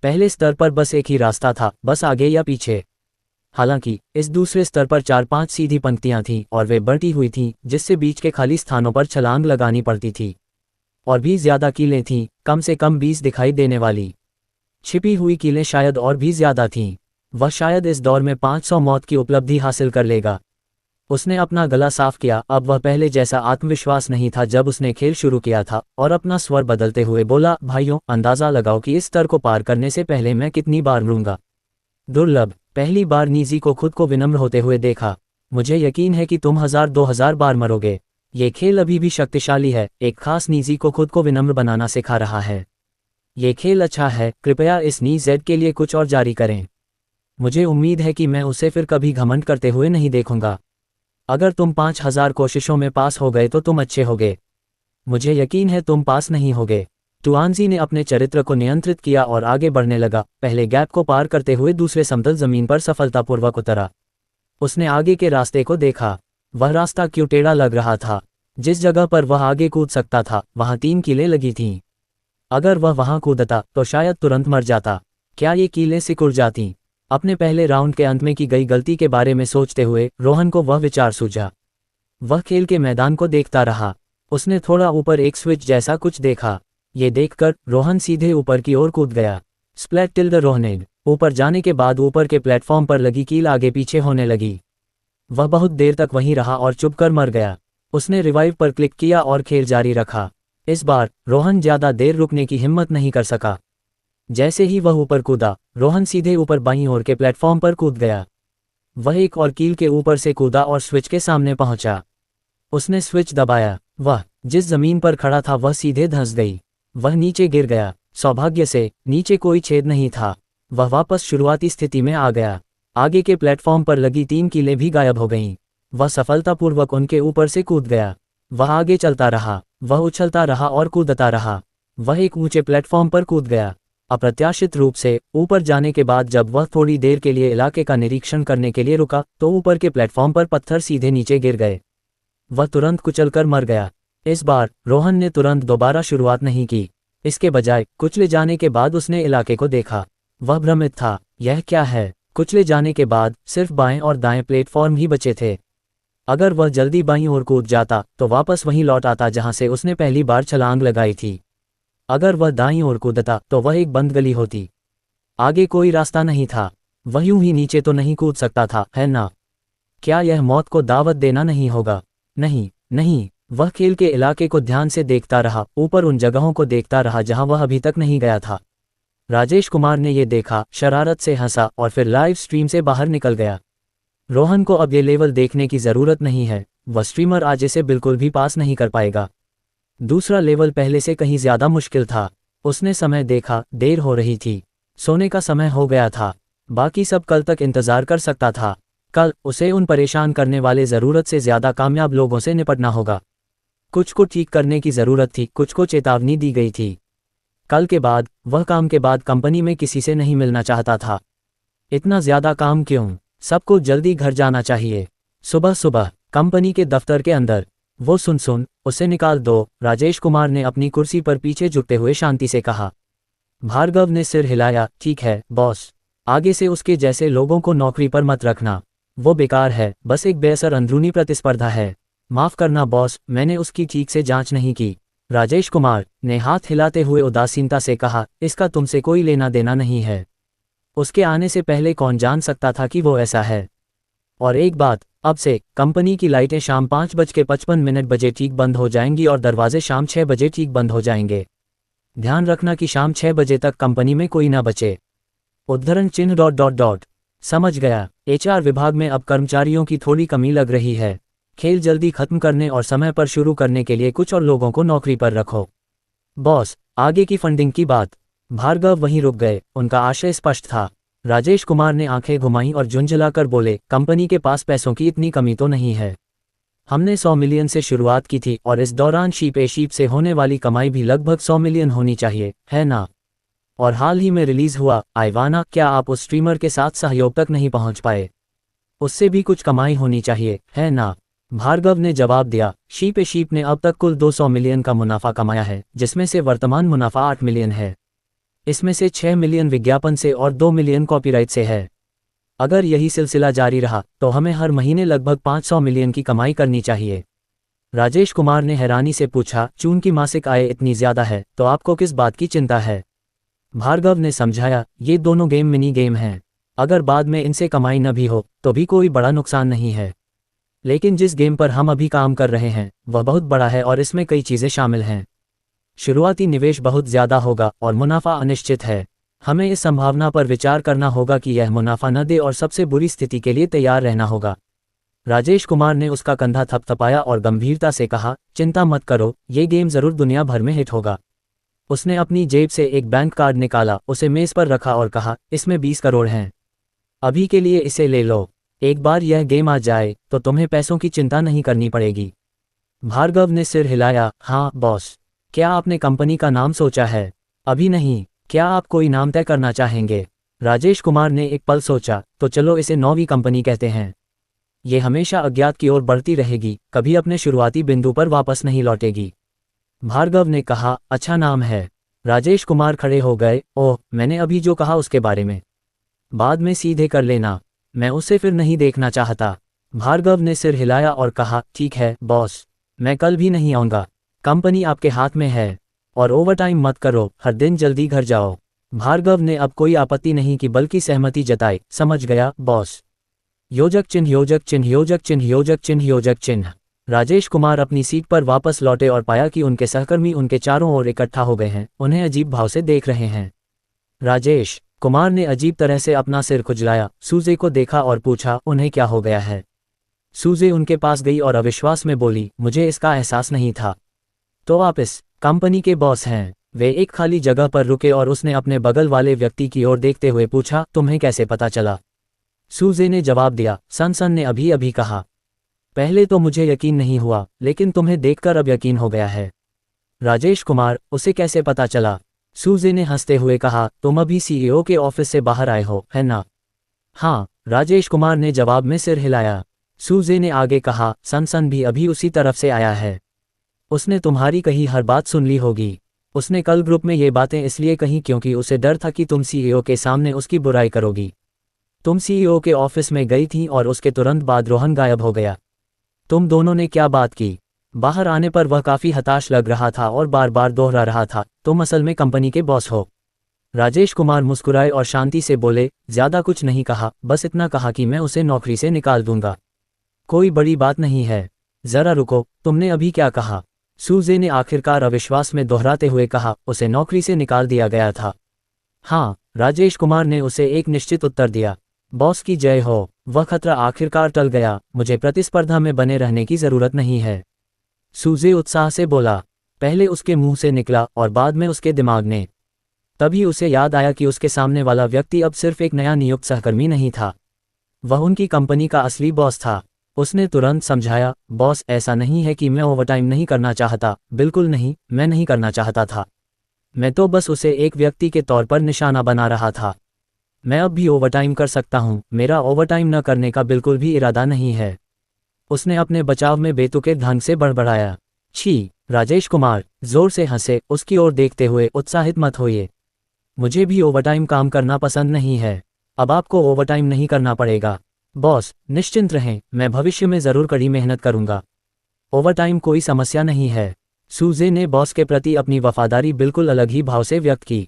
[SPEAKER 1] पहले स्तर पर बस एक ही रास्ता था, बस आगे या पीछे। हालांकि इस दूसरे स्तर पर 4-5 सीधी पंक्तियां थीं और वे बढ़ती हुई थीं, जिससे बीच के खाली स्थानों पर छलांग लगानी पड़ती थी। और भी ज्यादा कीलें थीं, कम से कम 20 दिखाई देने वाली। छिपी हुई कीलें शायद और भी ज्यादा थीं। वह शायद इस दौर में 500 मौत की उपलब्धि हासिल कर लेगा। उसने अपना गला साफ किया, अब वह पहले जैसा आत्मविश्वास नहीं था जब उसने खेल शुरू किया था, और अपना स्वर बदलते हुए बोला, भाइयों, अंदाजा लगाओ कि इस स्तर को पार करने से पहले मैं कितनी बार मरूंगा। दुर्लभ। पहली बार नीजी को खुद को विनम्र होते हुए देखा। मुझे यकीन है कि तुम 1000-2000 बार मरोगे। ये खेल अभी भी शक्तिशाली है, एक खास नीजी को खुद को विनम्र बनाना सिखा रहा है। ये खेल अच्छा है, कृपया इस नी जेड के लिए कुछ और जारी करें। मुझे उम्मीद है कि मैं उसे फिर कभी घमंड करते हुए नहीं देखूंगा। अगर तुम 5000 कोशिशों में पास हो गए तो तुम अच्छे होगे। मुझे यकीन है तुम पास नहीं होगे। तुआनजी ने अपने चरित्र को नियंत्रित किया और आगे बढ़ने लगा, पहले गैप को पार करते हुए दूसरे समतल जमीन पर सफलतापूर्वक उतरा। उसने आगे के रास्ते को देखा। वह रास्ता क्यों टेढ़ा लग रहा था? जिस जगह पर वह आगे कूद सकता था वहां 3 कीलें लगी थीं। अगर वह वहां कूदता तो शायद तुरंत मर जाता। क्या ये कीलें सिकुड़ जातीं? अपने पहले राउंड के अंत में की गई गलती के बारे में सोचते हुए रोहन को वह विचार सूझा। वह खेल के मैदान को देखता रहा। उसने थोड़ा ऊपर एक स्विच जैसा कुछ देखा। ये देखकर रोहन सीधे ऊपर की ओर कूद गया। स्प्लैट टिल्ड रोहनेड। ऊपर जाने के बाद ऊपर के प्लेटफॉर्म पर लगी कील आगे पीछे होने लगी। वह बहुत देर तक वहीं रहा और चुपकर मर गया। उसने रिवाइव पर क्लिक किया और खेल जारी रखा। इस बार रोहन ज्यादा देर रुकने की हिम्मत नहीं कर सका। जैसे ही वह ऊपर कूदा, रोहन सीधे ऊपर बाईं ओर के प्लेटफॉर्म पर कूद गया। वह एक और कील के ऊपर से कूदा और स्विच के सामने पहुंचा। उसने स्विच दबाया। वह जिस जमीन पर खड़ा था वह सीधे धंस गई। वह नीचे गिर गया। सौभाग्य से नीचे कोई छेद नहीं था। वह वापस शुरुआती स्थिति में आ गया। आगे के प्लेटफॉर्म पर लगी 3 कीलें भी गायब हो गईं। वह सफलतापूर्वक उनके ऊपर से कूद गया। वह आगे चलता रहा। वह उछलता रहा और कूदता रहा। वह एक ऊंचे प्लेटफॉर्म पर कूद गया। अप्रत्याशित रूप से ऊपर जाने के बाद जब वह थोड़ी देर के लिए इलाके का निरीक्षण करने के लिए रुका तो ऊपर के प्लेटफॉर्म पर पत्थर सीधे नीचे गिर गए। वह तुरंत कुचलकर मर गया। इस बार रोहन ने तुरंत दोबारा शुरुआत नहीं की। इसके बजाय कुचले जाने के बाद उसने इलाके को देखा। वह भ्रमित था। यह क्या है? कुचले जाने के बाद सिर्फ बाएं और दाएं प्लेटफॉर्म ही बचे थे। अगर वह जल्दी बाईं ओर कूद जाता तो वापस वहीं लौट आता जहां से उसने पहली बार छलांग लगाई थी। अगर वह दाईं ओर कूदता तो वह एक बंद गली होती। आगे कोई रास्ता नहीं था। वह यूं ही नीचे तो नहीं कूद सकता था, है ना? क्या यह मौत को दावत देना नहीं होगा? नहीं, नहीं। वह खेल के इलाके को ध्यान से देखता रहा, ऊपर उन जगहों को देखता रहा जहां वह अभी तक नहीं गया था। राजेश कुमार ने यह देखा, शरारत से हंसा और फिर लाइव स्ट्रीम से बाहर निकल गया। रोहन को अब ये लेवल देखने की जरूरत नहीं है। वह स्ट्रीमर आज इसे बिल्कुल भी पास नहीं कर पाएगा। दूसरा लेवल पहले से कहीं ज्यादा मुश्किल था। उसने समय देखा, देर हो रही थी। सोने का समय हो गया था। बाकी सब कल तक इंतजार कर सकता था। कल उसे उन परेशान करने वाले जरूरत से ज्यादा कामयाब लोगों से निपटना होगा। कुछ को ठीक करने की जरूरत थी, कुछ को चेतावनी दी गई थी। कल के बाद वह काम के बाद कंपनी में किसी से नहीं मिलना चाहता था। इतना ज्यादा काम क्यों? सबको जल्दी घर जाना चाहिए। सुबह सुबह कंपनी के दफ्तर के अंदर। वो सुन, उसे निकाल दो, राजेश कुमार ने अपनी कुर्सी पर पीछे झुकते हुए शांति से कहा। भार्गव ने सिर हिलाया। ठीक है बॉस। आगे से उसके जैसे लोगों को नौकरी पर मत रखना। वो बेकार है, बस एक बेअसर अंदरूनी प्रतिस्पर्धा है। माफ करना बॉस, मैंने उसकी ठीक से जांच नहीं की। राजेश कुमार ने हाथ हिलाते हुए उदासीनता से कहा, इसका तुमसे कोई लेना देना नहीं है। उसके आने से पहले कौन जान सकता था कि वो ऐसा है? और एक बात, अब से कंपनी की लाइटें शाम 5:55 बजे ठीक बंद हो जाएंगी और दरवाजे शाम 6 बजे ठीक बंद हो जाएंगे। ध्यान रखना कि शाम 6 बजे तक कंपनी में कोई ना बचे। उद्धरण चिन्ह ... समझ गया। HR विभाग में अब कर्मचारियों की थोड़ी कमी लग रही है। खेल जल्दी खत्म करने और समय पर शुरू करने के लिए कुछ और लोगों को नौकरी पर रखो। बॉस, आगे की फंडिंग की बात। भार्गव वहीं रुक गए। उनका आशय स्पष्ट था। राजेश कुमार ने आंखें घुमाईं और झुंझलाकर बोले, कंपनी के पास पैसों की इतनी कमी तो नहीं है। हमने 100 मिलियन से शुरुआत की थी और इस दौरान शीप से होने वाली कमाई भी लगभग 100 मिलियन होनी चाहिए, है ना? और हाल ही में रिलीज हुआ आइवाना, क्या आप उस स्ट्रीमर के साथ सहयोग तक नहीं पहुंच पाए? उससे भी कुछ कमाई होनी चाहिए, है ना? भार्गव ने जवाब दिया। शीप ने अब तक कुल 200 मिलियन का मुनाफा कमाया है, जिसमें से वर्तमान मुनाफा 8 मिलियन है। इसमें से 6 मिलियन विज्ञापन से और 2 मिलियन कॉपीराइट से है। अगर यही सिलसिला जारी रहा तो हमें हर महीने लगभग 500 मिलियन की कमाई करनी चाहिए। राजेश कुमार ने हैरानी से पूछा, चून की मासिक आय इतनी ज्यादा है तो आपको किस बात की चिंता है? भार्गव ने समझाया, ये दोनों गेम मिनी गेम हैं। अगर बाद में इनसे कमाई न भी हो तो भी कोई बड़ा नुकसान नहीं है। लेकिन जिस गेम पर हम अभी काम कर रहे हैं वह बहुत बड़ा है और इसमें कई चीजें शामिल हैं। शुरुआती निवेश बहुत ज्यादा होगा और मुनाफा अनिश्चित है। हमें इस संभावना पर विचार करना होगा कि यह मुनाफा न दे और सबसे बुरी स्थिति के लिए तैयार रहना होगा। राजेश कुमार ने उसका कंधा थपथपाया और गंभीरता से कहा, चिंता मत करो, ये गेम जरूर दुनिया भर में हिट होगा। उसने अपनी जेब से एक बैंक कार्ड निकाला, उसे मेज पर रखा और कहा, इसमें 20 करोड़ हैं। अभी के लिए इसे ले लो। एक बार यह गेम आ जाए तो तुम्हें पैसों की चिंता नहीं करनी पड़ेगी। भार्गव ने सिर हिलाया। हाँ बॉस। क्या आपने कंपनी का नाम सोचा है? अभी नहीं। क्या आप कोई नाम तय करना चाहेंगे? राजेश कुमार ने एक पल सोचा। तो चलो इसे नौवीं कंपनी कहते हैं। ये हमेशा अज्ञात की ओर बढ़ती रहेगी, कभी अपने शुरुआती बिंदु पर वापस नहीं लौटेगी। भार्गव ने कहा, अच्छा नाम है। राजेश कुमार खड़े हो गए। ओह, मैंने अभी जो कहा उसके बारे में बाद में सीधे कर लेना, मैं उसे फिर नहीं देखना चाहता। भार्गव ने सिर हिलाया और कहा, ठीक है बॉस, मैं कल भी नहीं आऊँगा। कंपनी आपके हाथ में है। और ओवरटाइम मत करो, हर दिन जल्दी घर जाओ। भार्गव ने अब कोई आपत्ति नहीं की बल्कि सहमति जताई। समझ गया बॉस। योजक चिन्ह योजक चिन्ह योजक चिन्ह योजक चिन्ह योजक चिन्ह। राजेश कुमार अपनी सीट पर वापस लौटे और पाया कि उनके सहकर्मी उनके चारों ओर इकट्ठा हो गए हैं, उन्हें अजीब भाव से देख रहे हैं। राजेश कुमार ने अजीब तरह से अपना सिर खुजलाया, सूजे को देखा और पूछा, उन्हें क्या हो गया है? सूजे उनके पास गई और अविश्वास में बोली, मुझे इसका एहसास नहीं था। तो आप इस कंपनी के बॉस हैं? वे एक खाली जगह पर रुके और उसने अपने बगल वाले व्यक्ति की ओर देखते हुए पूछा, तुम्हें कैसे पता चला? सूजे ने जवाब दिया, सनसन ने अभी अभी कहा। पहले तो मुझे यकीन नहीं हुआ, लेकिन तुम्हें देखकर अब यकीन हो गया है। राजेश कुमार, उसे कैसे पता चला? सूजे ने हंसते हुए कहा, तुम अभी सीईओ के ऑफिस से बाहर आए हो, है ना? हाँ, राजेश कुमार ने जवाब में सिर हिलाया। सूजे ने आगे कहा, सनसन भी अभी उसी तरफ से आया है। उसने तुम्हारी कही हर बात सुन ली होगी। उसने कल ग्रुप में ये बातें इसलिए कहीं क्योंकि उसे डर था कि तुम सीईओ के सामने उसकी बुराई करोगी। तुम सीईओ के ऑफिस में गई थी और उसके तुरंत बाद रोहन गायब हो गया। तुम दोनों ने क्या बात की? बाहर आने पर वह काफ़ी हताश लग रहा था और बार बार दोहरा रहा था, तुम असल में कंपनी के बॉस हो। राजेश कुमार मुस्कुराए और शांति से बोले, ज़्यादा कुछ नहीं कहा, बस इतना कहा कि मैं उसे नौकरी से निकाल दूंगा। कोई बड़ी बात नहीं है। ज़रा रुको, तुमने अभी क्या कहा? सूजे ने आखिरकार अविश्वास में दोहराते हुए कहा, उसे नौकरी से निकाल दिया गया था। हाँ, राजेश कुमार ने उसे एक निश्चित उत्तर दिया। बॉस की जय हो, वह खतरा आखिरकार टल गया, मुझे प्रतिस्पर्धा में बने रहने की ज़रूरत नहीं है। सूजे उत्साह से बोला। पहले उसके मुंह से निकला और बाद में उसके दिमाग ने। तभी उसे याद आया कि उसके सामने वाला व्यक्ति अब सिर्फ एक नया नियुक्त सहकर्मी नहीं था, वह उनकी कंपनी का असली बॉस था। उसने तुरंत समझाया, बॉस ऐसा नहीं है कि मैं ओवरटाइम नहीं करना चाहता, बिल्कुल नहीं, मैं नहीं करना चाहता था। मैं तो बस उसे एक व्यक्ति के तौर पर निशाना बना रहा था। मैं अब भी ओवरटाइम कर सकता हूँ, मेरा ओवरटाइम न करने का बिल्कुल भी इरादा नहीं है। उसने अपने बचाव में बेतुके ढंग से बड़बड़ाया। छी! राजेश कुमार जोर से हंसे, उसकी ओर देखते हुए, उत्साहित मत होइए। मुझे भी ओवरटाइम काम करना पसंद नहीं है। अब आपको ओवरटाइम नहीं करना पड़ेगा। बॉस निश्चिंत रहें, मैं भविष्य में ज़रूर कड़ी मेहनत करूंगा। ओवरटाइम कोई समस्या नहीं है। सूजे ने बॉस के प्रति अपनी वफादारी बिल्कुल अलग ही भाव से व्यक्त की।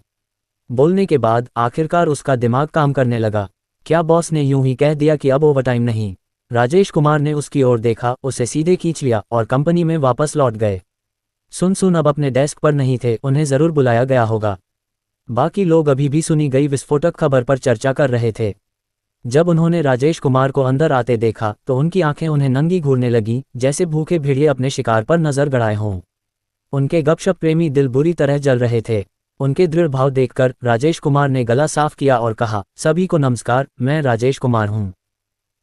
[SPEAKER 1] बोलने के बाद आखिरकार उसका दिमाग काम करने लगा। क्या बॉस ने यूं ही कह दिया कि अब ओवरटाइम नहीं? राजेश कुमार ने उसकी ओर देखा, उसे सीधे खींच लिया और कंपनी में वापस लौट गए। सुन अब अपने डेस्क पर नहीं थे, उन्हें ज़रूर बुलाया गया होगा। बाकी लोग अभी भी सुनी गई विस्फोटक खबर पर चर्चा कर रहे थे। जब उन्होंने राजेश कुमार को अंदर आते देखा तो उनकी आंखें उन्हें नंगी घूरने लगीं, जैसे भूखे भेड़िए अपने शिकार पर नजर गड़ाए हों। उनके गपशप प्रेमी दिल बुरी तरह जल रहे थे। उनके दृढ़ भाव देखकर राजेश कुमार ने गला साफ किया और कहा, सभी को नमस्कार, मैं राजेश कुमार हूं।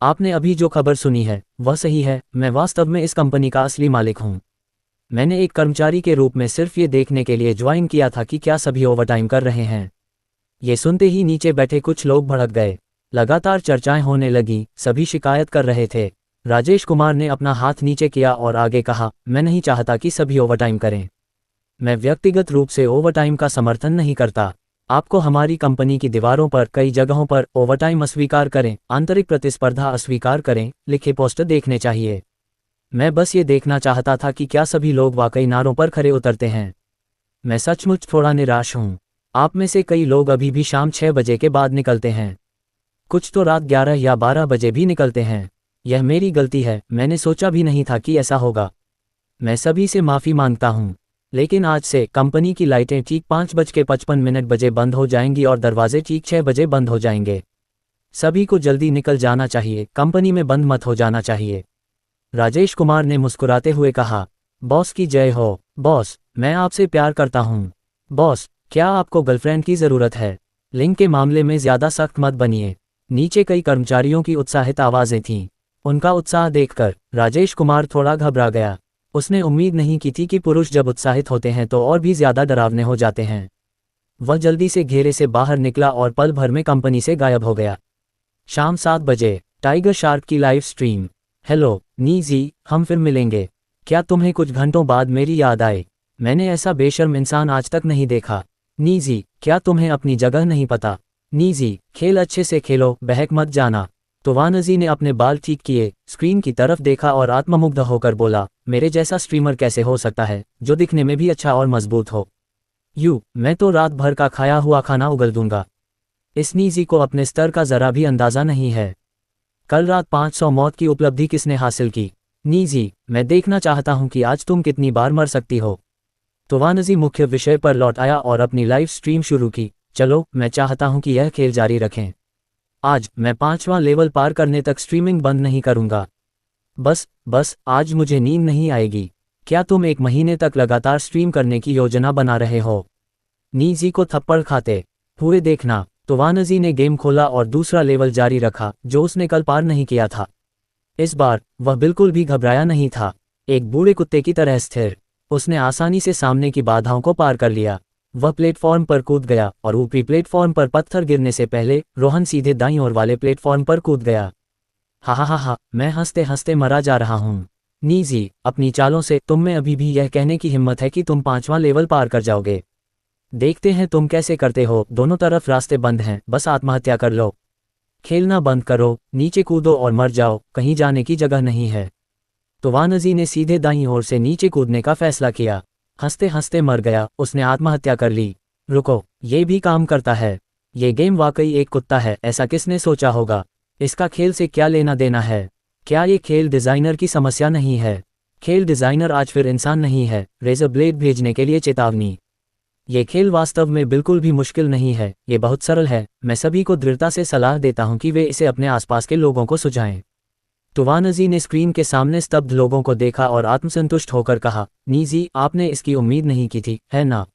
[SPEAKER 1] आपने अभी जो खबर सुनी है वह सही है, मैं वास्तव में इस कंपनी का असली मालिक हूं। मैंने एक कर्मचारी के रूप में सिर्फ ये देखने के लिए ज्वाइन किया था कि क्या सभी ओवरटाइम कर रहे हैं। ये सुनते ही नीचे बैठे कुछ लोग भड़क गए। लगातार चर्चाएं होने लगी, सभी शिकायत कर रहे थे। राजेश कुमार ने अपना हाथ नीचे किया और आगे कहा, मैं नहीं चाहता कि सभी ओवरटाइम करें। मैं व्यक्तिगत रूप से ओवरटाइम का समर्थन नहीं करता। आपको हमारी कंपनी की दीवारों पर कई जगहों पर ओवरटाइम अस्वीकार करें, आंतरिक प्रतिस्पर्धा अस्वीकार करें लिखे पोस्टर देखने चाहिए। मैं बस ये देखना चाहता था कि क्या सभी लोग वाकई नारों पर खरे उतरते हैं। मैं सचमुच थोड़ा निराश हूँ। आप में से कई लोग अभी भी शाम 6 बजे के बाद निकलते हैं, कुछ तो रात 11 या 12 बजे भी निकलते हैं। यह मेरी गलती है, मैंने सोचा भी नहीं था कि ऐसा होगा। मैं सभी से माफ़ी मांगता हूँ, लेकिन आज से कंपनी की लाइटें ठीक 5:55 बजे बंद हो जाएंगी और दरवाजे ठीक 6 बजे बंद हो जाएंगे। सभी को जल्दी निकल जाना चाहिए, कंपनी में बंद मत हो जाना चाहिए। राजेश कुमार ने मुस्कुराते हुए कहा, बॉस की जय हो। बॉस, मैं आपसे प्यार करता हूँ। बॉस, क्या आपको गर्लफ्रेंड की ज़रूरत है? लिंग के मामले में ज़्यादा सख्त मत बनिए। नीचे कई कर्मचारियों की उत्साहित आवाज़ें थीं। उनका उत्साह देखकर राजेश कुमार थोड़ा घबरा गया। उसने उम्मीद नहीं की थी कि पुरुष जब उत्साहित होते हैं तो और भी ज्यादा डरावने हो जाते हैं। वह जल्दी से घेरे से बाहर निकला और पल भर में कंपनी से गायब हो गया। शाम 7 बजे, टाइगर शार्क की लाइव स्ट्रीम। हेलो नीजी, हम फिर मिलेंगे। क्या तुम्हें कुछ घंटों बाद मेरी याद आई? मैंने ऐसा बेशर्म इंसान आज तक नहीं देखा। नीजी, क्या तुम्हें अपनी जगह नहीं पता? नीजी, खेल अच्छे से खेलो, बहक मत जाना। तोवानजी ने अपने बाल ठीक किए, स्क्रीन की तरफ देखा और आत्ममुग्ध होकर बोला, मेरे जैसा स्ट्रीमर कैसे हो सकता है जो दिखने में भी अच्छा और मजबूत हो? मैं तो रात भर का खाया हुआ खाना उगल दूंगा। इस नीजी को अपने स्तर का जरा भी अंदाजा नहीं है। कल रात 500 मौत की उपलब्धि किसने हासिल की? नीजी, मैं देखना चाहता हूं कि आज तुम कितनी बार मर सकती हो। तोवानजी मुख्य विषय पर लौट आया और अपनी लाइव स्ट्रीम शुरू की। चलो, मैं चाहता हूं कि यह खेल जारी रखें। आज मैं 5वां लेवल पार करने तक स्ट्रीमिंग बंद नहीं करूंगा। बस आज मुझे नींद नहीं आएगी। क्या तुम 1 महीने तक लगातार स्ट्रीम करने की योजना बना रहे हो? नीजी को थप्पड़ खाते हुए देखना, तोवानजी ने गेम खोला और दूसरा लेवल जारी रखा जो उसने कल पार नहीं किया था। इस बार वह बिल्कुल भी घबराया नहीं था, एक बूढ़े कुत्ते की तरह स्थिर। उसने आसानी से सामने की बाधाओं को पार कर लिया। वह प्लेटफॉर्म पर कूद गया और ऊपरी प्लेटफॉर्म पर पत्थर गिरने से पहले रोहन सीधे दाईं ओर वाले प्लेटफॉर्म पर कूद गया। हा, मैं हंसते हंसते मरा जा रहा हूँ। नीजी, अपनी चालों से तुम में अभी भी यह कहने की हिम्मत है कि तुम 5वां लेवल पार कर जाओगे। देखते हैं तुम कैसे करते हो। दोनों तरफ रास्ते बंद हैं, बस आत्महत्या कर लो। खेलना बंद करो, नीचे कूदो और मर जाओ, कहीं जाने की जगह नहीं है। तोवानजी ने सीधे दाईं ओर से नीचे कूदने का फैसला किया। हंसते हंसते मर गया, उसने आत्महत्या कर ली। रुको, ये भी काम करता है। ये गेम वाकई एक कुत्ता है, ऐसा किसने सोचा होगा? इसका खेल से क्या लेना देना है? क्या ये खेल डिज़ाइनर की समस्या नहीं है? खेल डिज़ाइनर आज फिर इंसान नहीं है। रेजर ब्लेड भेजने के लिए चेतावनी। ये खेल वास्तव में बिल्कुल भी मुश्किल नहीं है, ये बहुत सरल है। मैं सभी को दृढ़ता से सलाह देता हूं कि वे इसे अपने आसपास के लोगों को सुझाएं। तोवानजी ने स्क्रीन के सामने स्तब्ध लोगों को देखा और आत्मसंतुष्ट होकर कहा, नीजी, आपने इसकी उम्मीद नहीं की थी, है ना?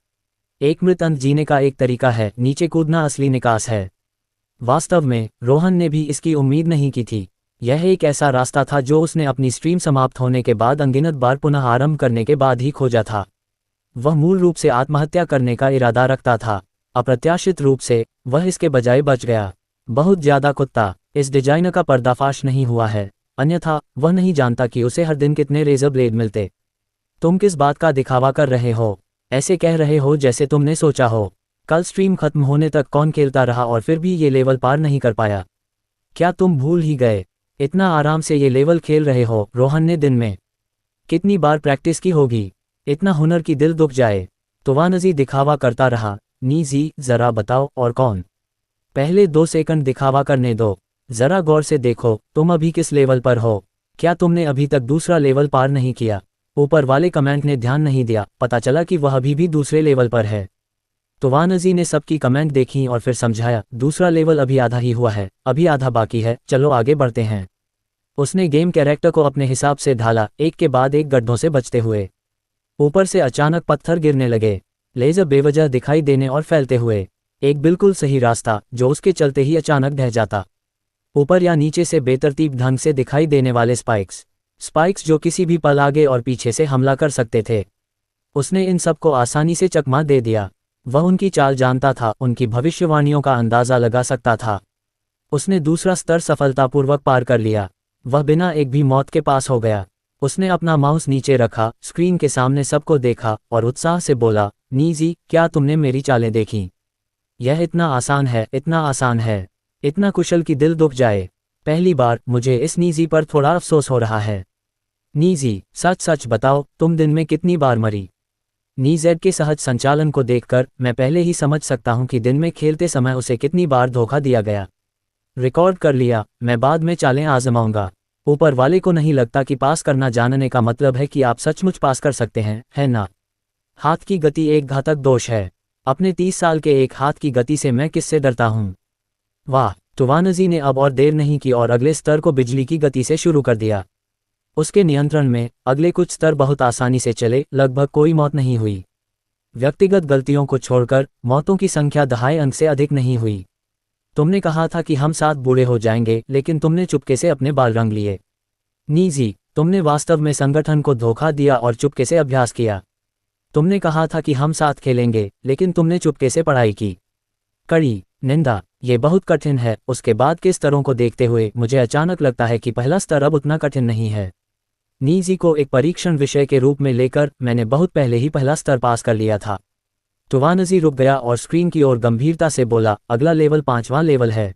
[SPEAKER 1] एक मृत अंत जीने का एक तरीका है, नीचे कूदना असली निकास है। वास्तव में रोहन ने भी इसकी उम्मीद नहीं की थी। यह एक ऐसा रास्ता था जो उसने अपनी स्ट्रीम समाप्त होने के बाद अनगिनत बार पुनः आरंभ करने के बाद ही खोजा था। वह मूल रूप से आत्महत्या करने का इरादा रखता था। अप्रत्याशित रूप से वह इसके बजाय बच गया। बहुत ज्यादा कुत्ता। इस डिजाइनर का पर्दाफाश नहीं हुआ है, अन्यथा वह नहीं जानता कि उसे हर दिन कितने रेजर ब्लेड मिलते। तुम किस बात का दिखावा कर रहे हो? ऐसे कह रहे हो जैसे तुमने सोचा हो। कल स्ट्रीम खत्म होने तक कौन खेलता रहा और फिर भी ये लेवल पार नहीं कर पाया? क्या तुम भूल ही गए? इतना आराम से ये लेवल खेल रहे हो। रोहन ने दिन में कितनी बार प्रैक्टिस की होगी? इतना हुनर की दिल दुख जाए। तोवानजी दिखावा करता रहा। नीजी, जरा बताओ और कौन? पहले 2 सेकंड दिखावा करने दो। जरा गौर से देखो, तुम अभी किस लेवल पर हो? क्या तुमने अभी तक दूसरा लेवल पार नहीं किया? ऊपर वाले कमेंट ने ध्यान नहीं दिया, पता चला कि वह अभी भी दूसरे लेवल पर है। तोवानजी ने सबकी कमेंट देखी और फिर समझाया, दूसरा लेवल अभी आधा ही हुआ है, अभी आधा बाकी है, चलो आगे बढ़ते हैं। उसने गेम कैरेक्टर को अपने हिसाब से ढाला, एक के बाद एक गड्ढों से बचते हुए। ऊपर से अचानक पत्थर गिरने लगे, लेजर बेवजह दिखाई देने और फैलते हुए। एक बिल्कुल सही रास्ता जो उसके चलते ही अचानक ढह जाता। ऊपर या नीचे से बेतरतीब ढंग से दिखाई देने वाले स्पाइक्स जो किसी भी पल आगे और पीछे से हमला कर सकते थे। उसने इन सब को आसानी से चकमा दे दिया। वह उनकी चाल जानता था, उनकी भविष्यवाणियों का अंदाजा लगा सकता था। उसने दूसरा स्तर सफलतापूर्वक पार कर लिया। वह बिना एक भी मौत के पास हो गया। उसने अपना माउस नीचे रखा, स्क्रीन के सामने सबको देखा और उत्साह से बोला, नीजी, क्या तुमने मेरी चालें देखीं? यह इतना आसान है, इतना आसान है, इतना कुशल कि दिल दुख जाए। पहली बार मुझे इस नीजी पर थोड़ा अफसोस हो रहा है। नीजी, सच सच बताओ, तुम दिन में कितनी बार मरी? नीजेड के सहज संचालन को देखकर मैं पहले ही समझ सकता हूं कि दिन में खेलते समय उसे कितनी बार धोखा दिया गया। रिकॉर्ड कर लिया, मैं बाद में चालें आजमाऊंगा। ऊपर वाले को नहीं लगता कि पास करना जानने का मतलब है कि आप सचमुच पास कर सकते हैं, है ना? हाथ की गति एक घातक दोष है। अपने 30 साल के एक हाथ की गति से मैं किससे डरता हूं? वाह! तोवानजी ने अब और देर नहीं की और अगले स्तर को बिजली की गति से शुरू कर दिया। उसके नियंत्रण में अगले कुछ स्तर बहुत आसानी से चले, लगभग कोई मौत नहीं हुई। व्यक्तिगत गलतियों को छोड़कर मौतों की संख्या 2.5 अंक से अधिक नहीं हुई। तुमने कहा था कि हम साथ बूढ़े हो जाएंगे, लेकिन तुमने चुपके से अपने बाल रंग लिए। नीजी, तुमने वास्तव में संगठन को धोखा दिया और चुपके से अभ्यास किया। तुमने कहा था कि हम साथ खेलेंगे, लेकिन तुमने चुपके से पढ़ाई की। कड़ी निंदा। ये बहुत कठिन है। उसके बाद के स्तरों को देखते हुए मुझे अचानक लगता है कि पहला स्तर अब उतना कठिन नहीं है। नीजी को एक परीक्षण विषय के रूप में लेकर मैंने बहुत पहले ही पहला स्तर पास कर लिया था। तुवानजी रुक गया और स्क्रीन की ओर गंभीरता से बोला, अगला लेवल 5वां लेवल है।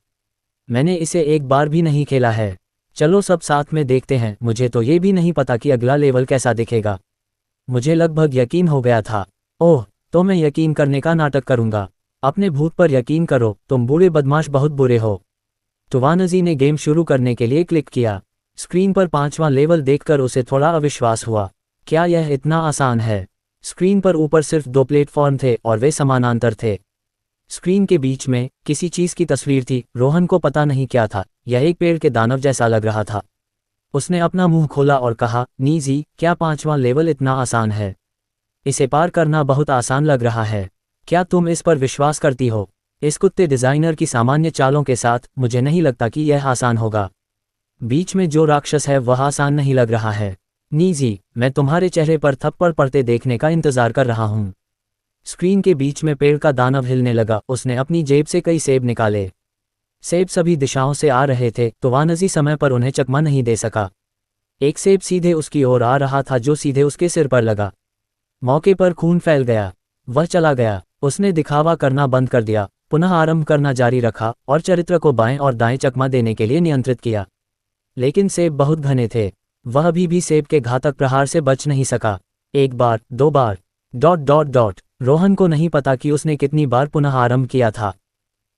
[SPEAKER 1] मैंने इसे एक बार भी नहीं खेला है। चलो सब साथ में देखते हैं। मुझे तो ये भी नहीं पता कि अगला लेवल कैसा दिखेगा। मुझे लगभग यकीन हो गया था। ओह, तो मैं यकीन करने का नाटक करूंगा। अपने भूत पर यकीन करो, तुम बूढ़े बदमाश बहुत बुरे हो। तुवानजी ने गेम शुरू करने के लिए क्लिक किया। स्क्रीन पर 5वां लेवल देखकर उसे थोड़ा अविश्वास हुआ। क्या यह इतना आसान है? स्क्रीन पर ऊपर सिर्फ 2 प्लेटफॉर्म थे और वे समानांतर थे। स्क्रीन के बीच में किसी चीज की तस्वीर थी। रोहन को पता नहीं क्या था। यह एक पेड़ के दानव जैसा लग रहा था। उसने अपना मुंह खोला और कहा, नीजी, क्या 5वां लेवल इतना आसान है? इसे पार करना बहुत आसान लग रहा है। क्या तुम इस पर विश्वास करती हो? इस कुत्ते डिजाइनर की सामान्य चालों के साथ मुझे नहीं लगता कि यह आसान होगा। बीच में जो राक्षस है वह आसान नहीं लग रहा है। नीजी, मैं तुम्हारे चेहरे पर थप्पड़ पड़ते देखने का इंतजार कर रहा हूं। स्क्रीन के बीच में पेड़ का दानव हिलने लगा। उसने अपनी जेब से कई सेब निकाले। सेब सभी दिशाओं से आ रहे थे। तुवानजी समय पर उन्हें चकमा नहीं दे सका। एक सेब सीधे उसकी ओर आ रहा था जो सीधे उसके सिर पर लगा। मौके पर खून फैल गया। वह चला गया। उसने दिखावा करना बंद कर दिया, पुनः आरंभ करना जारी रखा और चरित्र को बाएं और दाएं चकमा देने के लिए नियंत्रित किया। लेकिन सेब बहुत घने थे। वह अभी भी सेब के घातक प्रहार से बच नहीं सका। 1 बार, 2 बार, ... रोहन को नहीं पता कि उसने कितनी बार पुनः आरंभ किया था।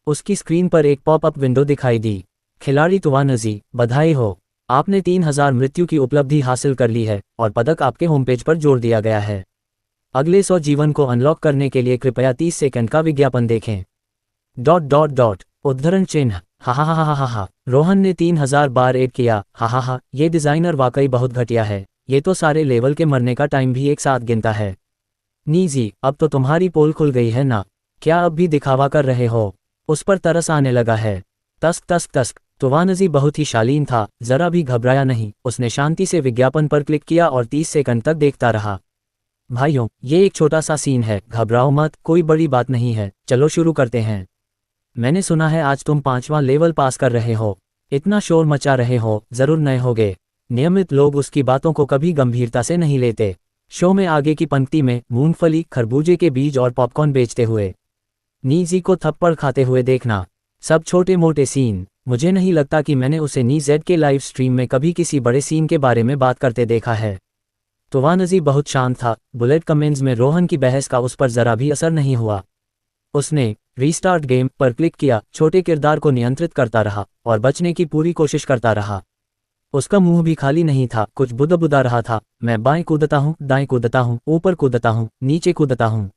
[SPEAKER 1] उसकी स्क्रीन पर एक पॉपअप विंडो दिखाई दी। खिलाड़ी तुवानजी, बधाई हो, आपने 3000 मृत्यु की उपलब्धि हासिल कर ली है और पदक आपके होम पेज पर जोड़ दिया गया है। अगले 100 जीवन को अनलॉक करने के लिए कृपया 30 सेकंड का विज्ञापन देखें। ... उद्धरण चिन्ह। हा। रोहन ने 3000 बार ऐड किया। हा, ये डिजाइनर वाकई बहुत घटिया है। ये तो सारे लेवल के मरने का टाइम भी एक साथ गिनता है। नीजी, अब तो तुम्हारी पोल खुल गई है ना? क्या अब भी दिखावा कर रहे हो? उस पर तरस आने लगा है। तस्क। तुवानजी बहुत ही शालीन था, जरा भी घबराया नहीं। उसने शांति से विज्ञापन पर क्लिक किया और 30 सेकंड तक देखता रहा। भाइयों, ये एक छोटा सा सीन है, घबराओ मत, कोई बड़ी बात नहीं है। चलो शुरू करते हैं। मैंने सुना है आज तुम 5वां लेवल पास कर रहे हो। इतना शोर मचा रहे हो, जरूर नए होगे। नियमित लोग उसकी बातों को कभी गंभीरता से नहीं लेते। शो में आगे की पंक्ति में मूंगफली, खरबूजे के बीज और पॉपकॉर्न बेचते हुए नीजी को थप्पड़ खाते हुए देखना। सब छोटे मोटे सीन। मुझे नहीं लगता कि मैंने उसे नीजेड के लाइव स्ट्रीम में कभी किसी बड़े सीन के बारे में बात करते देखा है। तुवानजी बहुत शांत था। बुलेट कमेंट्स में रोहन की बहस का उस पर जरा भी असर नहीं हुआ। उसने रीस्टार्ट गेम पर क्लिक किया, छोटे किरदार को नियंत्रित करता रहा और बचने की पूरी कोशिश करता रहा। उसका मुंह भी खाली नहीं था, कुछ बुदबुदा रहा था। मैं बाएं कूदता हूँ, दाएं कूदता हूँ, ऊपर कूदता हूँ, नीचे कूदता हूँ,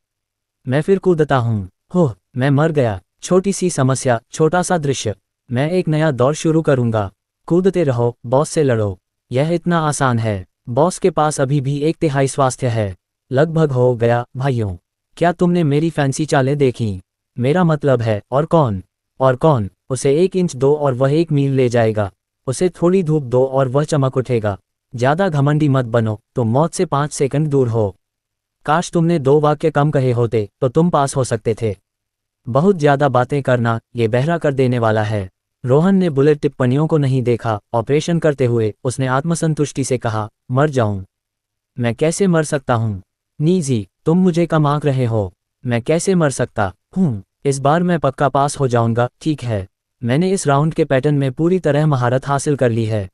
[SPEAKER 1] मैं फिर कूदता हूँ। होह, मैं मर गया। छोटी सी समस्या, छोटा सा दृश्य। मैं एक नया दौर शुरू करूंगा। कूदते रहो, बॉस से लड़ो। यह इतना आसान है। बॉस के पास अभी भी 1/3 स्वास्थ्य है। लगभग हो गया। भाइयों, क्या तुमने मेरी फैंसी चालें देखी? मेरा मतलब है, और कौन? उसे 1 इंच दो और वह 1 मील ले जाएगा। उसे थोड़ी धूप दो और वह चमक उठेगा। ज्यादा घमंडी मत बनो, तुम मौत से 5 सेकंड दूर हो। काश तुमने 2 वाक्य कम कहे होते तो तुम पास हो सकते थे। बहुत ज्यादा बातें करना ये बहरा कर देने वाला है। रोहन ने बुलेट टिप्पणियों को नहीं देखा। ऑपरेशन करते हुए उसने आत्मसंतुष्टि से कहा, मर जाऊं? मैं कैसे मर सकता हूं? नीजी, तुम मुझे कम आंक रहे हो। मैं कैसे मर सकता हूं? इस बार मैं पक्का पास हो जाऊंगा। ठीक है, मैंने इस राउंड के पैटर्न में पूरी तरह महारत हासिल कर ली है।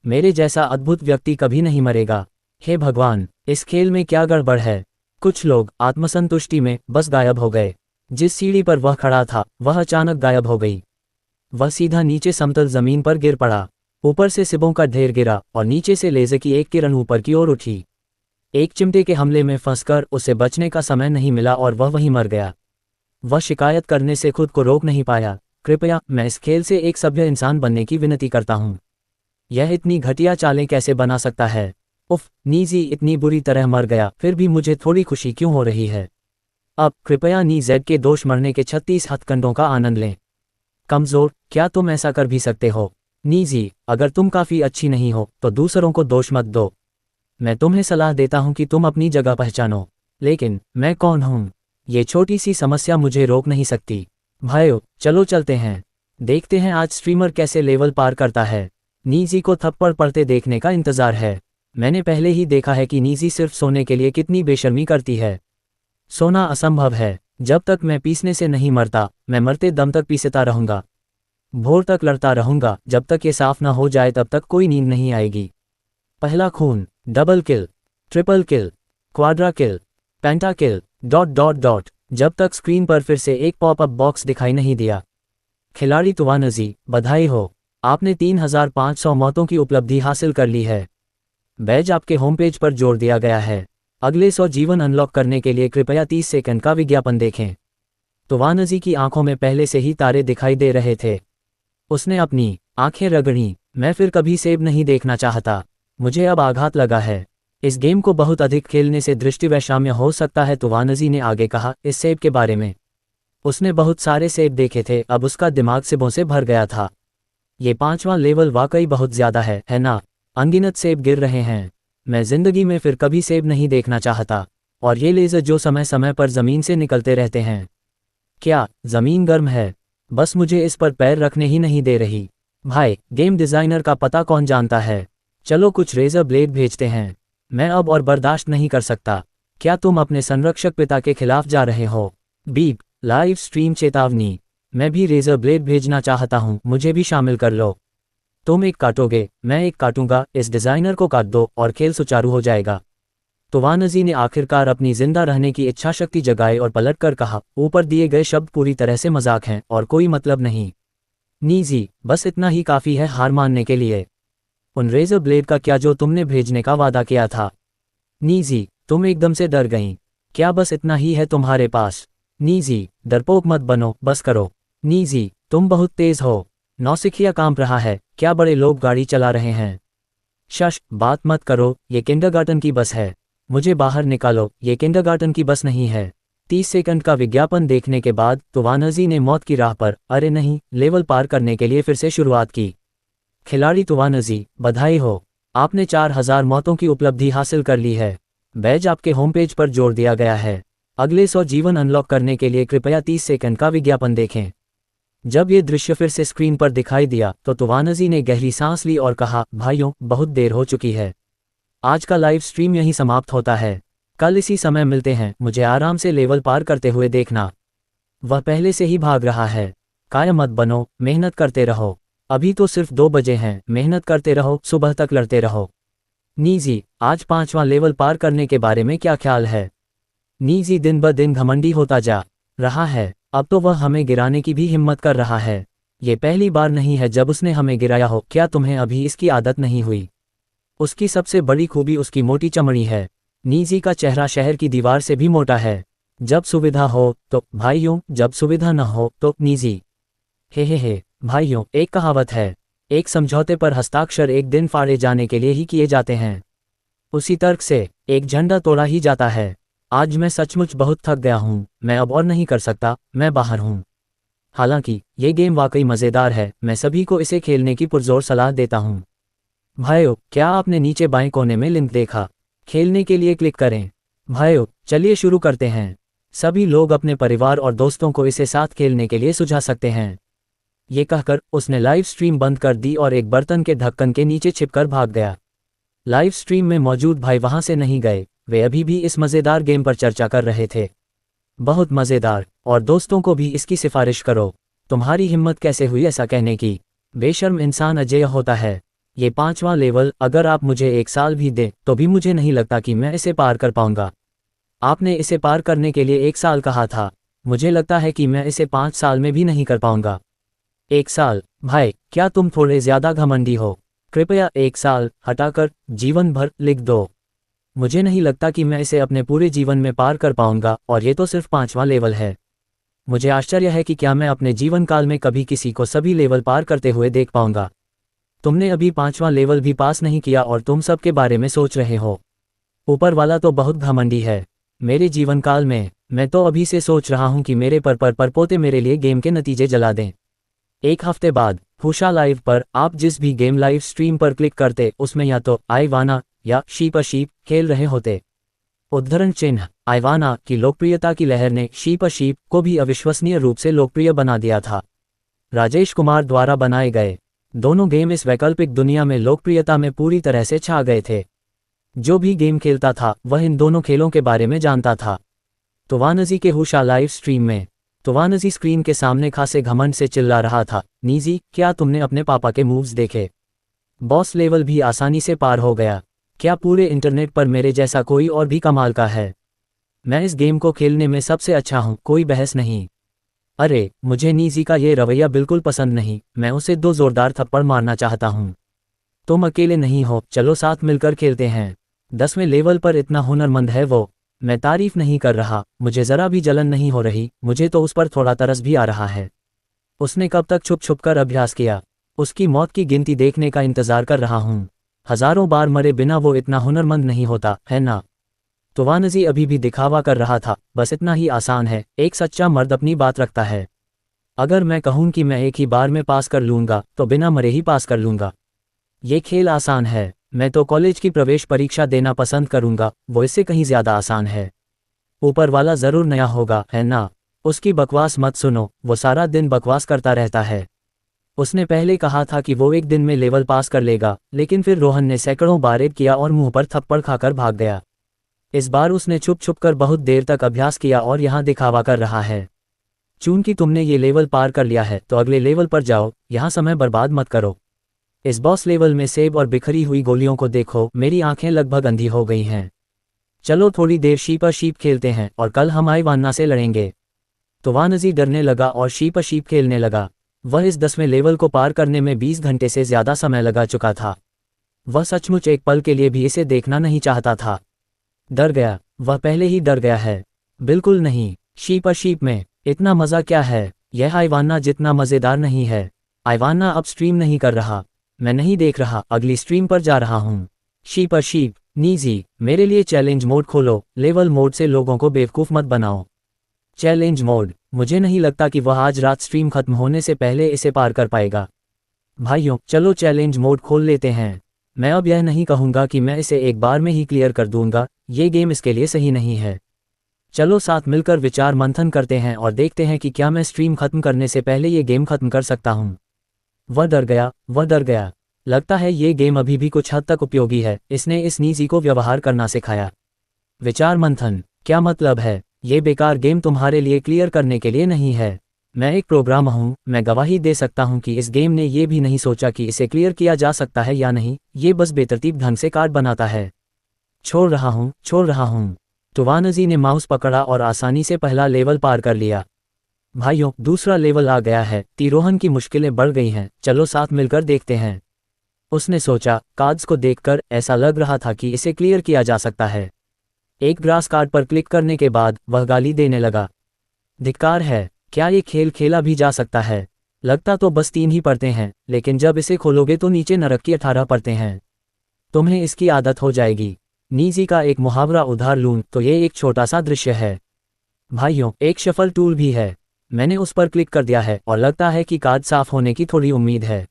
[SPEAKER 1] मेरे जैसा अद्भुत व्यक्ति कभी नहीं मरेगा। हे भगवान, इस खेल में क्या गड़बड़ है? कुछ लोग आत्मसंतुष्टि में बस गायब हो गए। जिस सीढ़ी पर वह खड़ा था वह अचानक गायब हो गई। वह सीधा नीचे समतल जमीन पर गिर पड़ा। ऊपर से सिबों का ढेर गिरा और नीचे से लेज़र की एक किरण ऊपर की ओर उठी। एक चिमटे के हमले में फंसकर उसे बचने का समय नहीं मिला और वह वहीं मर गया। वह शिकायत करने से खुद को रोक नहीं पाया। कृपया, मैं इस खेल से एक सभ्य इंसान बनने की विनती करता हूँ। यह इतनी घटिया चालें कैसे बना सकता है? उफ, नीजी इतनी बुरी तरह मर गया, फिर भी मुझे थोड़ी खुशी क्यों हो रही है? अब कृपया नीजेड के दोष मरने के 36 हथकंडों का आनंद लें। कमजोर, क्या तुम ऐसा कर भी सकते हो? नीजी, अगर तुम काफ़ी अच्छी नहीं हो तो दूसरों को दोष मत दो। मैं तुम्हें सलाह देता हूं कि तुम अपनी जगह पहचानो। लेकिन मैं कौन हूं? ये छोटी सी समस्या मुझे रोक नहीं सकती। भाइयों, चलो चलते हैं। देखते हैं आज स्ट्रीमर कैसे लेवल पार करता है। नीजी को थप्पड़ पड़ते देखने का इंतजार है। मैंने पहले ही देखा है कि नीजी सिर्फ सोने के लिए कितनी बेशर्मी करती है। सोना असंभव है। जब तक मैं पीसने से नहीं मरता, मैं मरते दम तक पीसता रहूंगा। भोर तक लड़ता रहूंगा, जब तक ये साफ ना हो जाए तब तक कोई नींद नहीं आएगी। पहला खून, double kill, triple kill, quadra kill, penta kill, dot dot dot. जब तक स्क्रीन पर फिर से एक पॉपअप बॉक्स दिखाई नहीं दिया। खिलाड़ी तुवानजी, बधाई हो, आपने 3500 मौतों की उपलब्धि हासिल कर ली है। बैज आपके होम पेज पर जोड़ दिया गया है। अगले 100 जीवन अनलॉक करने के लिए कृपया 30 सेकंड का विज्ञापन देखें। तुवानजी की आंखों में पहले से ही तारे दिखाई दे रहे थे। उसने अपनी आंखें रगड़ी। मैं फिर कभी सेब नहीं देखना चाहता। मुझे अब आघात लगा है। इस गेम को बहुत अधिक खेलने से दृष्टिवैषम्य हो सकता है, तुवानजी ने आगे कहा। इस सेब के बारे में उसने बहुत सारे सेब देखे थे, अब उसका दिमाग सेबों से भर गया था। ये 5वां लेवल वाकई बहुत ज्यादा है ना? अनगिनत सेब गिर रहे हैं। मैं जिंदगी में फिर कभी सेब नहीं देखना चाहता। और ये लेज़र जो समय समय पर जमीन से निकलते रहते हैं। क्या जमीन गर्म है? बस मुझे इस पर पैर रखने ही नहीं दे रही। भाई, गेम डिजाइनर का पता कौन जानता है? चलो कुछ रेजर ब्लेड भेजते हैं। मैं अब और बर्दाश्त नहीं कर सकता। क्या तुम अपने संरक्षक पिता के खिलाफ जा रहे हो? बीप, लाइव स्ट्रीम चेतावनी। मैं भी रेजर ब्लेड भेजना चाहता हूं, मुझे भी शामिल कर लो। तुम एक काटोगे, मैं एक काटूंगा, इस डिजाइनर को काट दो और खेल सुचारू हो जाएगा। तुवानजी ने आखिरकार अपनी जिंदा रहने की इच्छा शक्ति जगाई और पलटकर कहा, ऊपर दिए गए शब्द पूरी तरह से मजाक हैं और कोई मतलब नहीं। नीजी, बस इतना ही काफी है हार मानने के लिए। उन रेजर ब्लेड का क्या जो तुमने भेजने का वादा किया था? नीजी, तुम एकदम से डर गईं। क्या बस इतना ही है तुम्हारे पास? नीजी, डरपोक मत बनो, बस करो। नीजी, तुम बहुत तेज हो। नौसिखिया कांप रहा है। क्या बड़े लोग गाड़ी चला रहे हैं? शश, बात मत करो, ये किंडरगार्टन की बस है। मुझे बाहर निकालो, ये किंडरगार्टन की बस नहीं है। 30 सेकंड का विज्ञापन देखने के बाद तुवानजी ने मौत की राह पर, अरे नहीं, लेवल पार करने के लिए फिर से शुरुआत की। खिलाड़ी तुवानजी, बधाई हो, आपने 4000 मौतों की उपलब्धि हासिल कर ली है। बैज आपके होम पेज पर जोड़ दिया गया है। अगले 100 जीवन अनलॉक करने के लिए कृपया 30 सेकंड का विज्ञापन देखें। जब ये दृश्य फिर से स्क्रीन पर दिखाई दिया तो तुवानजी ने गहरी सांस ली और कहा, भाइयों, बहुत देर हो चुकी है। आज का लाइव स्ट्रीम यहीं समाप्त होता है। कल इसी समय मिलते हैं। मुझे आराम से लेवल पार करते हुए देखना। वह पहले से ही भाग रहा है। कायम मत बनो, मेहनत करते रहो। अभी तो सिर्फ 2 बजे हैं, मेहनत करते रहो, सुबह तक लड़ते रहो। नीजी, आज 5वां लेवल पार करने के बारे में क्या ख्याल है? नीजी दिन ब दिन घमंडी होता जा रहा है। अब तो वह हमें गिराने की भी हिम्मत कर रहा है। ये पहली बार नहीं है जब उसने हमें गिराया हो। क्या तुम्हें अभी इसकी आदत नहीं हुई? उसकी सबसे बड़ी खूबी उसकी मोटी चमड़ी है। नीजी का चेहरा शहर की दीवार से भी मोटा है। जब सुविधा हो तो भाइयों, जब सुविधा न हो तो नीजी। हे भाइयों, एक कहावत है, एक समझौते पर हस्ताक्षर एक दिन फाड़े जाने के लिए ही किए जाते हैं। उसी तर्क से एक झंडा तोड़ा ही जाता है। आज मैं सचमुच बहुत थक गया हूँ। मैं अब और नहीं कर सकता, मैं बाहर हूँ। हालांकि ये गेम वाकई मज़ेदार है। मैं सभी को इसे खेलने की पुरजोर सलाह देता हूँ। भाइयों, क्या आपने नीचे बाएं कोने में लिंक देखा? खेलने के लिए क्लिक करें। भाइयों, चलिए शुरू करते हैं। सभी लोग अपने परिवार और दोस्तों को इसे साथ खेलने के लिए सुझा सकते हैं। ये कहकर उसने लाइव स्ट्रीम बंद कर दी और एक बर्तन के ढक्कन के नीचे छिपकर भाग गया। लाइव स्ट्रीम में मौजूद भाई वहां से नहीं गए। वे अभी भी इस मज़ेदार गेम पर चर्चा कर रहे थे। बहुत मज़ेदार, और दोस्तों को भी इसकी सिफारिश करो। तुम्हारी हिम्मत कैसे हुई ऐसा कहने की? बेशर्म इंसान अजेय होता है। ये 5वां लेवल, अगर आप मुझे 1 साल भी दें तो भी मुझे नहीं लगता कि मैं इसे पार कर पाऊंगा। आपने इसे पार करने के लिए 1 साल कहा था। मुझे लगता है कि मैं इसे 5 साल में भी नहीं कर पाऊंगा। 1 साल? भाई, क्या तुम थोड़े ज्यादा घमंडी हो? कृपया 1 साल हटाकर जीवन भर लिख दो। मुझे नहीं लगता कि मैं इसे अपने पूरे जीवन में पार कर पाऊंगा, और ये तो सिर्फ 5वां लेवल है। मुझे आश्चर्य है कि क्या मैं अपने जीवन काल में कभी किसी को सभी लेवल पार करते हुए देख पाऊंगा। तुमने अभी 5वां लेवल भी पास नहीं किया और तुम सब के बारे में सोच रहे हो। ऊपर वाला तो बहुत घमंडी है। मेरे जीवन काल में मैं तो अभी से सोच रहा हूं कि मेरे परपोते मेरे लिए गेम के नतीजे जला दें। 1 हफ्ते बाद हुशा लाइव पर आप जिस भी गेम लाइव स्ट्रीम पर क्लिक करते उसमें या तो आईवाना या शीप खेल रहे होते। उद्धरण चिन्ह। आईवाना की लोकप्रियता की लहर ने शीप को भी अविश्वसनीय रूप से लोकप्रिय बना दिया था। राजेश कुमार द्वारा बनाए गए दोनों गेम इस वैकल्पिक दुनिया में लोकप्रियता में पूरी तरह से छा गए थे। जो भी गेम खेलता था वह इन दोनों खेलों के बारे में जानता था। तोवानजी के हुशा लाइव स्ट्रीम में तोवानजी स्क्रीन के सामने खासे घमंड से चिल्ला रहा था, नीजी क्या तुमने अपने पापा के मूव्स देखे? बॉस लेवल भी आसानी से पार हो गया। क्या पूरे इंटरनेट पर मेरे जैसा कोई और भी कमाल का है? मैं इस गेम को खेलने में सबसे अच्छा हूँ, कोई बहस नहीं। अरे मुझे नीजी का ये रवैया बिल्कुल पसंद नहीं, मैं उसे 2 जोरदार थप्पड़ मारना चाहता हूँ। तुम अकेले नहीं हो, चलो साथ मिलकर खेलते हैं। 10वें लेवल पर इतना हुनरमंद है वो। मैं तारीफ नहीं कर रहा, मुझे जरा भी जलन नहीं हो रही, मुझे तो उस पर थोड़ा तरस भी आ रहा है। उसने कब तक छुप छुप कर अभ्यास किया? उसकी मौत की गिनती देखने का इंतजार कर रहा हूँ। हजारों बार मरे बिना वो इतना हुनरमंद नहीं होता, है ना? तोवानजी अभी भी दिखावा कर रहा था, बस इतना ही आसान है, एक सच्चा मर्द अपनी बात रखता है। अगर मैं कहूँ कि मैं एक ही बार में पास कर लूँगा तो बिना मरे ही पास कर लूँगा। ये खेल आसान है, मैं तो कॉलेज की प्रवेश परीक्षा देना पसंद करूंगा, वो इससे कहीं ज्यादा आसान है। ऊपर वाला जरूर नया होगा, है ना? उसकी बकवास मत सुनो, वो सारा दिन बकवास करता रहता है। उसने पहले कहा था कि वो एक दिन में लेवल पास कर लेगा, लेकिन फिर रोहन ने सैकड़ों बार रेड किया और मुंह पर थप्पड़ खाकर भाग गया। इस बार उसने छुप छुप कर बहुत देर तक अभ्यास किया और यहाँ दिखावा कर रहा है। चूंकि तुमने ये लेवल पार कर लिया है तो अगले लेवल पर जाओ, यहाँ समय बर्बाद मत करो। इस बॉस लेवल में सेब और बिखरी हुई गोलियों को देखो, मेरी आंखें लगभग अंधी हो गई हैं। चलो थोड़ी देर शीप खेलते हैं और कल हम आईवाना से लड़ेंगे। तोवानजी डरने लगा और शीप खेलने लगा। वह इस 10वें लेवल को पार करने में 20 घंटे से ज्यादा समय लगा चुका था। वह सचमुच एक पल के लिए भी इसे देखना नहीं चाहता था। डर गया, वह पहले ही डर गया है। बिल्कुल नहीं, शीप में इतना मज़ा क्या है? यह आईवाना जितना मज़ेदार नहीं है। आईवाना अब स्ट्रीम नहीं कर रहा, मैं नहीं देख रहा, अगली स्ट्रीम पर जा रहा हूँ। शीप नीजी मेरे लिए चैलेंज मोड खोलो, लेवल मोड से लोगों को बेवकूफ़ मत बनाओ। चैलेंज मोड, मुझे नहीं लगता कि वह आज रात स्ट्रीम खत्म होने से पहले इसे पार कर पाएगा। भाइयों चलो चैलेंज मोड खोल लेते हैं। मैं अब यह नहीं कहूँगा कि मैं इसे एक बार में ही क्लियर कर दूंगा, ये गेम इसके लिए सही नहीं है। चलो साथ मिलकर विचार मंथन करते हैं और देखते हैं कि क्या मैं स्ट्रीम खत्म करने से पहले ये गेम खत्म कर सकता हूँ। वह डर गया। लगता है ये गेम अभी भी कुछ हद तक उपयोगी है, इसने इस नीजी को व्यवहार करना सिखाया। विचार मंथन, क्या मतलब है? ये बेकार गेम तुम्हारे लिए क्लियर करने के लिए नहीं है। मैं एक प्रोग्रामर हूँ, मैं गवाही दे सकता हूँ कि इस गेम ने ये भी नहीं सोचा कि इसे क्लियर किया जा सकता है या नहीं, ये बस बेतरतीब ढंग से कार्ड बनाता है। छोड़ रहा हूँ। तोवानजी ने माउस पकड़ा और आसानी से पहला लेवल पार कर लिया। भाइयों दूसरा लेवल आ गया है, तिरोहन की मुश्किलें बढ़ गई हैं, चलो साथ मिलकर देखते हैं। उसने सोचा, कार्ड्स को देखकर ऐसा लग रहा था कि इसे क्लियर किया जा सकता है। एक ग्रास कार्ड पर क्लिक करने के बाद वह गाली देने लगा। धिक्कार है, क्या ये खेल खेला भी जा सकता है? लगता तो बस 3 ही परतें हैं, लेकिन जब इसे खोलोगे तो नीचे नरक की 18 परतें हैं। तुम्हें इसकी आदत हो जाएगी। नीजी का एक मुहावरा उधार लूं तो ये एक छोटा सा दृश्य है। भाइयों एक शफल टूल भी है, मैंने उस पर क्लिक कर दिया है और लगता है कि कार्ड साफ होने की थोड़ी उम्मीद है।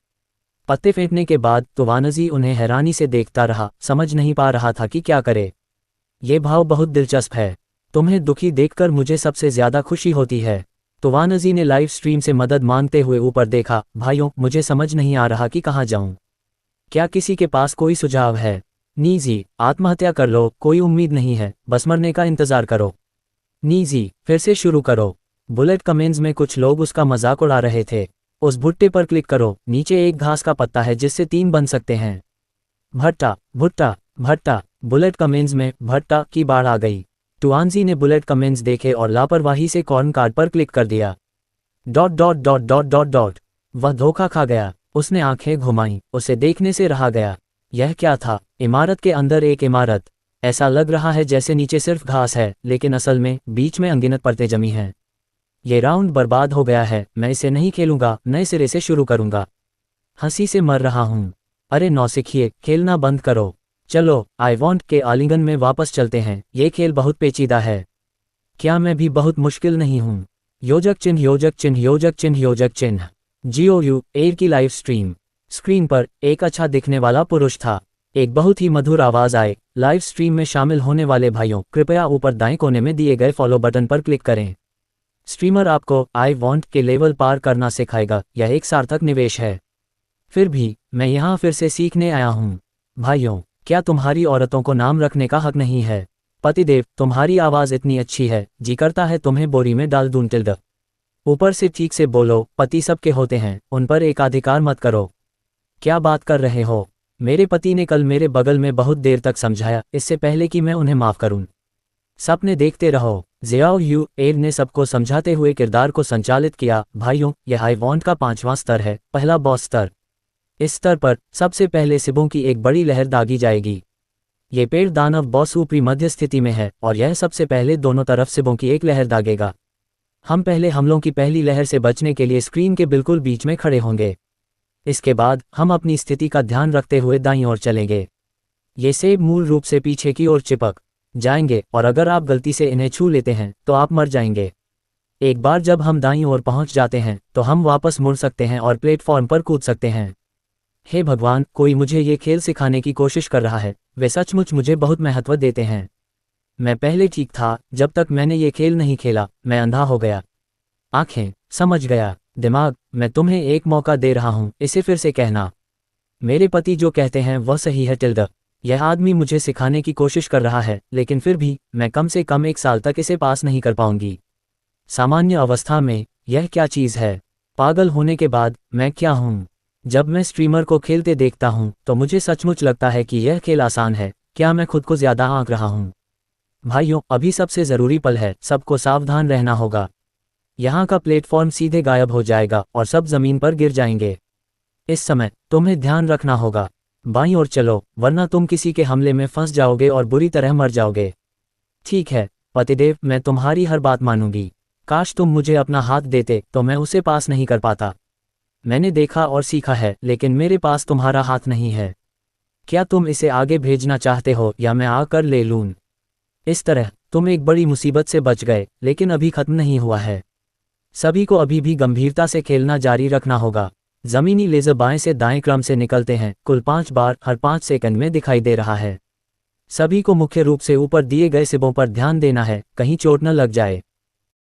[SPEAKER 1] पत्ते फेंकने के बाद तोवानजी उन्हें हैरानी से देखता रहा, समझ नहीं पा रहा था कि क्या करे। ये भाव बहुत दिलचस्प है। तुम्हें दुखी देखकर मुझे सबसे ज्यादा खुशी होती है। तोवानजी ने लाइव स्ट्रीम से मदद मांगते हुए ऊपर देखा। भाइयों मुझे समझ नहीं आ रहा कि कहाँ जाऊं। क्या किसी के पास कोई सुझाव है? नीजी आत्महत्या कर लो, कोई उम्मीद नहीं है, बस मरने का इंतजार करो। नीजी फिर से शुरू करो। बुलेट कमेंट्स में कुछ लोग उसका मजाक उड़ा रहे थे। उस भुट्टे पर क्लिक करो, नीचे एक घास का पत्ता है जिससे 3 बन सकते हैं। भट्टा भुट्टा भट्टा। बुलेट कमेंट्स में भट्टा की बाढ़ आ गई। टुआनजी ने बुलेट कमेंट्स देखे और लापरवाही से कॉर्न कार्ड पर क्लिक कर दिया। ... वह धोखा खा गया। उसने आंखें घुमाईं, उसे देखने से रहा गया। यह क्या था? इमारत के अंदर एक इमारत। ऐसा लग रहा है जैसे नीचे सिर्फ घास है, लेकिन असल में बीच में अनगिनत परतें जमी हैं। ये राउंड बर्बाद हो गया है, मैं इसे नहीं खेलूंगा, नए सिरे से शुरू करूंगा। हंसी से मर रहा हूँ। अरे नौसिखिए, खेलना बंद करो। चलो आई वॉन्ट के आलिंगन में वापस चलते हैं, ये खेल बहुत पेचीदा है। क्या मैं भी बहुत मुश्किल नहीं हूँ? योजक चिन्ह योजक चिन्ह योजक चिन्ह योजक चिन्ह। GOU एयर की लाइव स्ट्रीम। स्क्रीन पर एक अच्छा दिखने वाला पुरुष था। एक बहुत ही मधुर आवाज आए, लाइव स्ट्रीम में शामिल होने वाले भाइयों कृपया ऊपर दाएं कोने में दिए गए फॉलो बटन पर क्लिक करें। स्ट्रीमर आपको आई वॉन्ट के लेवल पार करना सिखाएगा, यह एक सार्थक निवेश है। फिर भी मैं यहाँ फिर से सीखने आया हूँ। भाइयों, क्या तुम्हारी औरतों को नाम रखने का हक नहीं है? पतिदेव, तुम्हारी आवाज़ इतनी अच्छी है, जी करता है तुम्हें बोरी में डाल दूं टिल्ड। ऊपर से ठीक से बोलो, पति सबके होते हैं, उन पर एकाधिकार मत करो। क्या बात कर रहे हो? मेरे पति ने कल मेरे बगल में बहुत देर तक समझाया, इससे पहले कि मैं उन्हें माफ़ करूं। सपने देखते रहो। GOU एयर ने सबको समझाते हुए किरदार को संचालित किया। भाइयों, यह आई वॉन्ट का 5वां स्तर है, पहला बॉस स्तर। इस स्तर पर सबसे पहले सिबों की एक बड़ी लहर दागी जाएगी। ये पेड़ दानव बॉस ऊपरी मध्य स्थिति में है और यह सबसे पहले दोनों तरफ सिबों की एक लहर दागेगा। हम पहले हमलों की पहली लहर से बचने के लिए स्क्रीन के बिल्कुल बीच में खड़े होंगे। इसके बाद हम अपनी स्थिति का ध्यान रखते हुए दाईं ओर चलेंगे। ये सेब मूल रूप से पीछे की ओर चिपक जाएंगे और अगर आप गलती से इन्हें छू लेते हैं तो आप मर जाएंगे। एक बार जब हम दाईं ओर पहुंच जाते हैं तो हम वापस मुड़ सकते हैं और प्लेटफॉर्म पर कूद सकते हैं। हे भगवान, कोई मुझे ये खेल सिखाने की कोशिश कर रहा है। वे सचमुच मुझे बहुत महत्व देते हैं। मैं पहले ठीक था, जब तक मैंने ये खेल नहीं खेला मैं अंधा हो गया। आंखें, समझ गया। दिमाग, मैं तुम्हें एक मौका दे रहा हूं, इसे फिर से कहना। मेरे पति जो कहते हैं वह सही है टिल्ड। यह आदमी मुझे सिखाने की कोशिश कर रहा है, लेकिन फिर भी मैं कम से कम 1 साल तक इसे पास नहीं कर पाऊंगी। सामान्य अवस्था में यह क्या चीज़ है? पागल होने के बाद मैं क्या हूँ? जब मैं स्ट्रीमर को खेलते देखता हूँ तो मुझे सचमुच लगता है कि यह खेल आसान है। क्या मैं खुद को ज़्यादा आंक रहा हूँ? भाइयों, अभी सबसे ज़रूरी पल है, सबको सावधान रहना होगा। यहाँ का प्लेटफॉर्म सीधे गायब हो जाएगा और सब ज़मीन पर गिर जाएंगे। इस समय तुम्हें ध्यान रखना होगा। बाईं ओर चलो, वरना तुम किसी के हमले में फंस जाओगे और बुरी तरह मर जाओगे। ठीक है पतिदेव, मैं तुम्हारी हर बात मानूंगी। काश तुम मुझे अपना हाथ देते तो मैं उसे पास नहीं कर पाता। मैंने देखा और सीखा है, लेकिन मेरे पास तुम्हारा हाथ नहीं है। क्या तुम इसे आगे भेजना चाहते हो या मैं आकर ले लूं? इस तरह तुम एक बड़ी मुसीबत से बच गए, लेकिन अभी खत्म नहीं हुआ है। सभी को अभी भी गंभीरता से खेलना जारी रखना होगा। ज़मीनी लेज़र बाएं से दाएं क्रम से निकलते हैं, कुल 5 बार हर 5 सेकंड में दिखाई दे रहा है। सभी को मुख्य रूप से ऊपर दिए गए सिबों पर ध्यान देना है, कहीं चोट न लग जाए।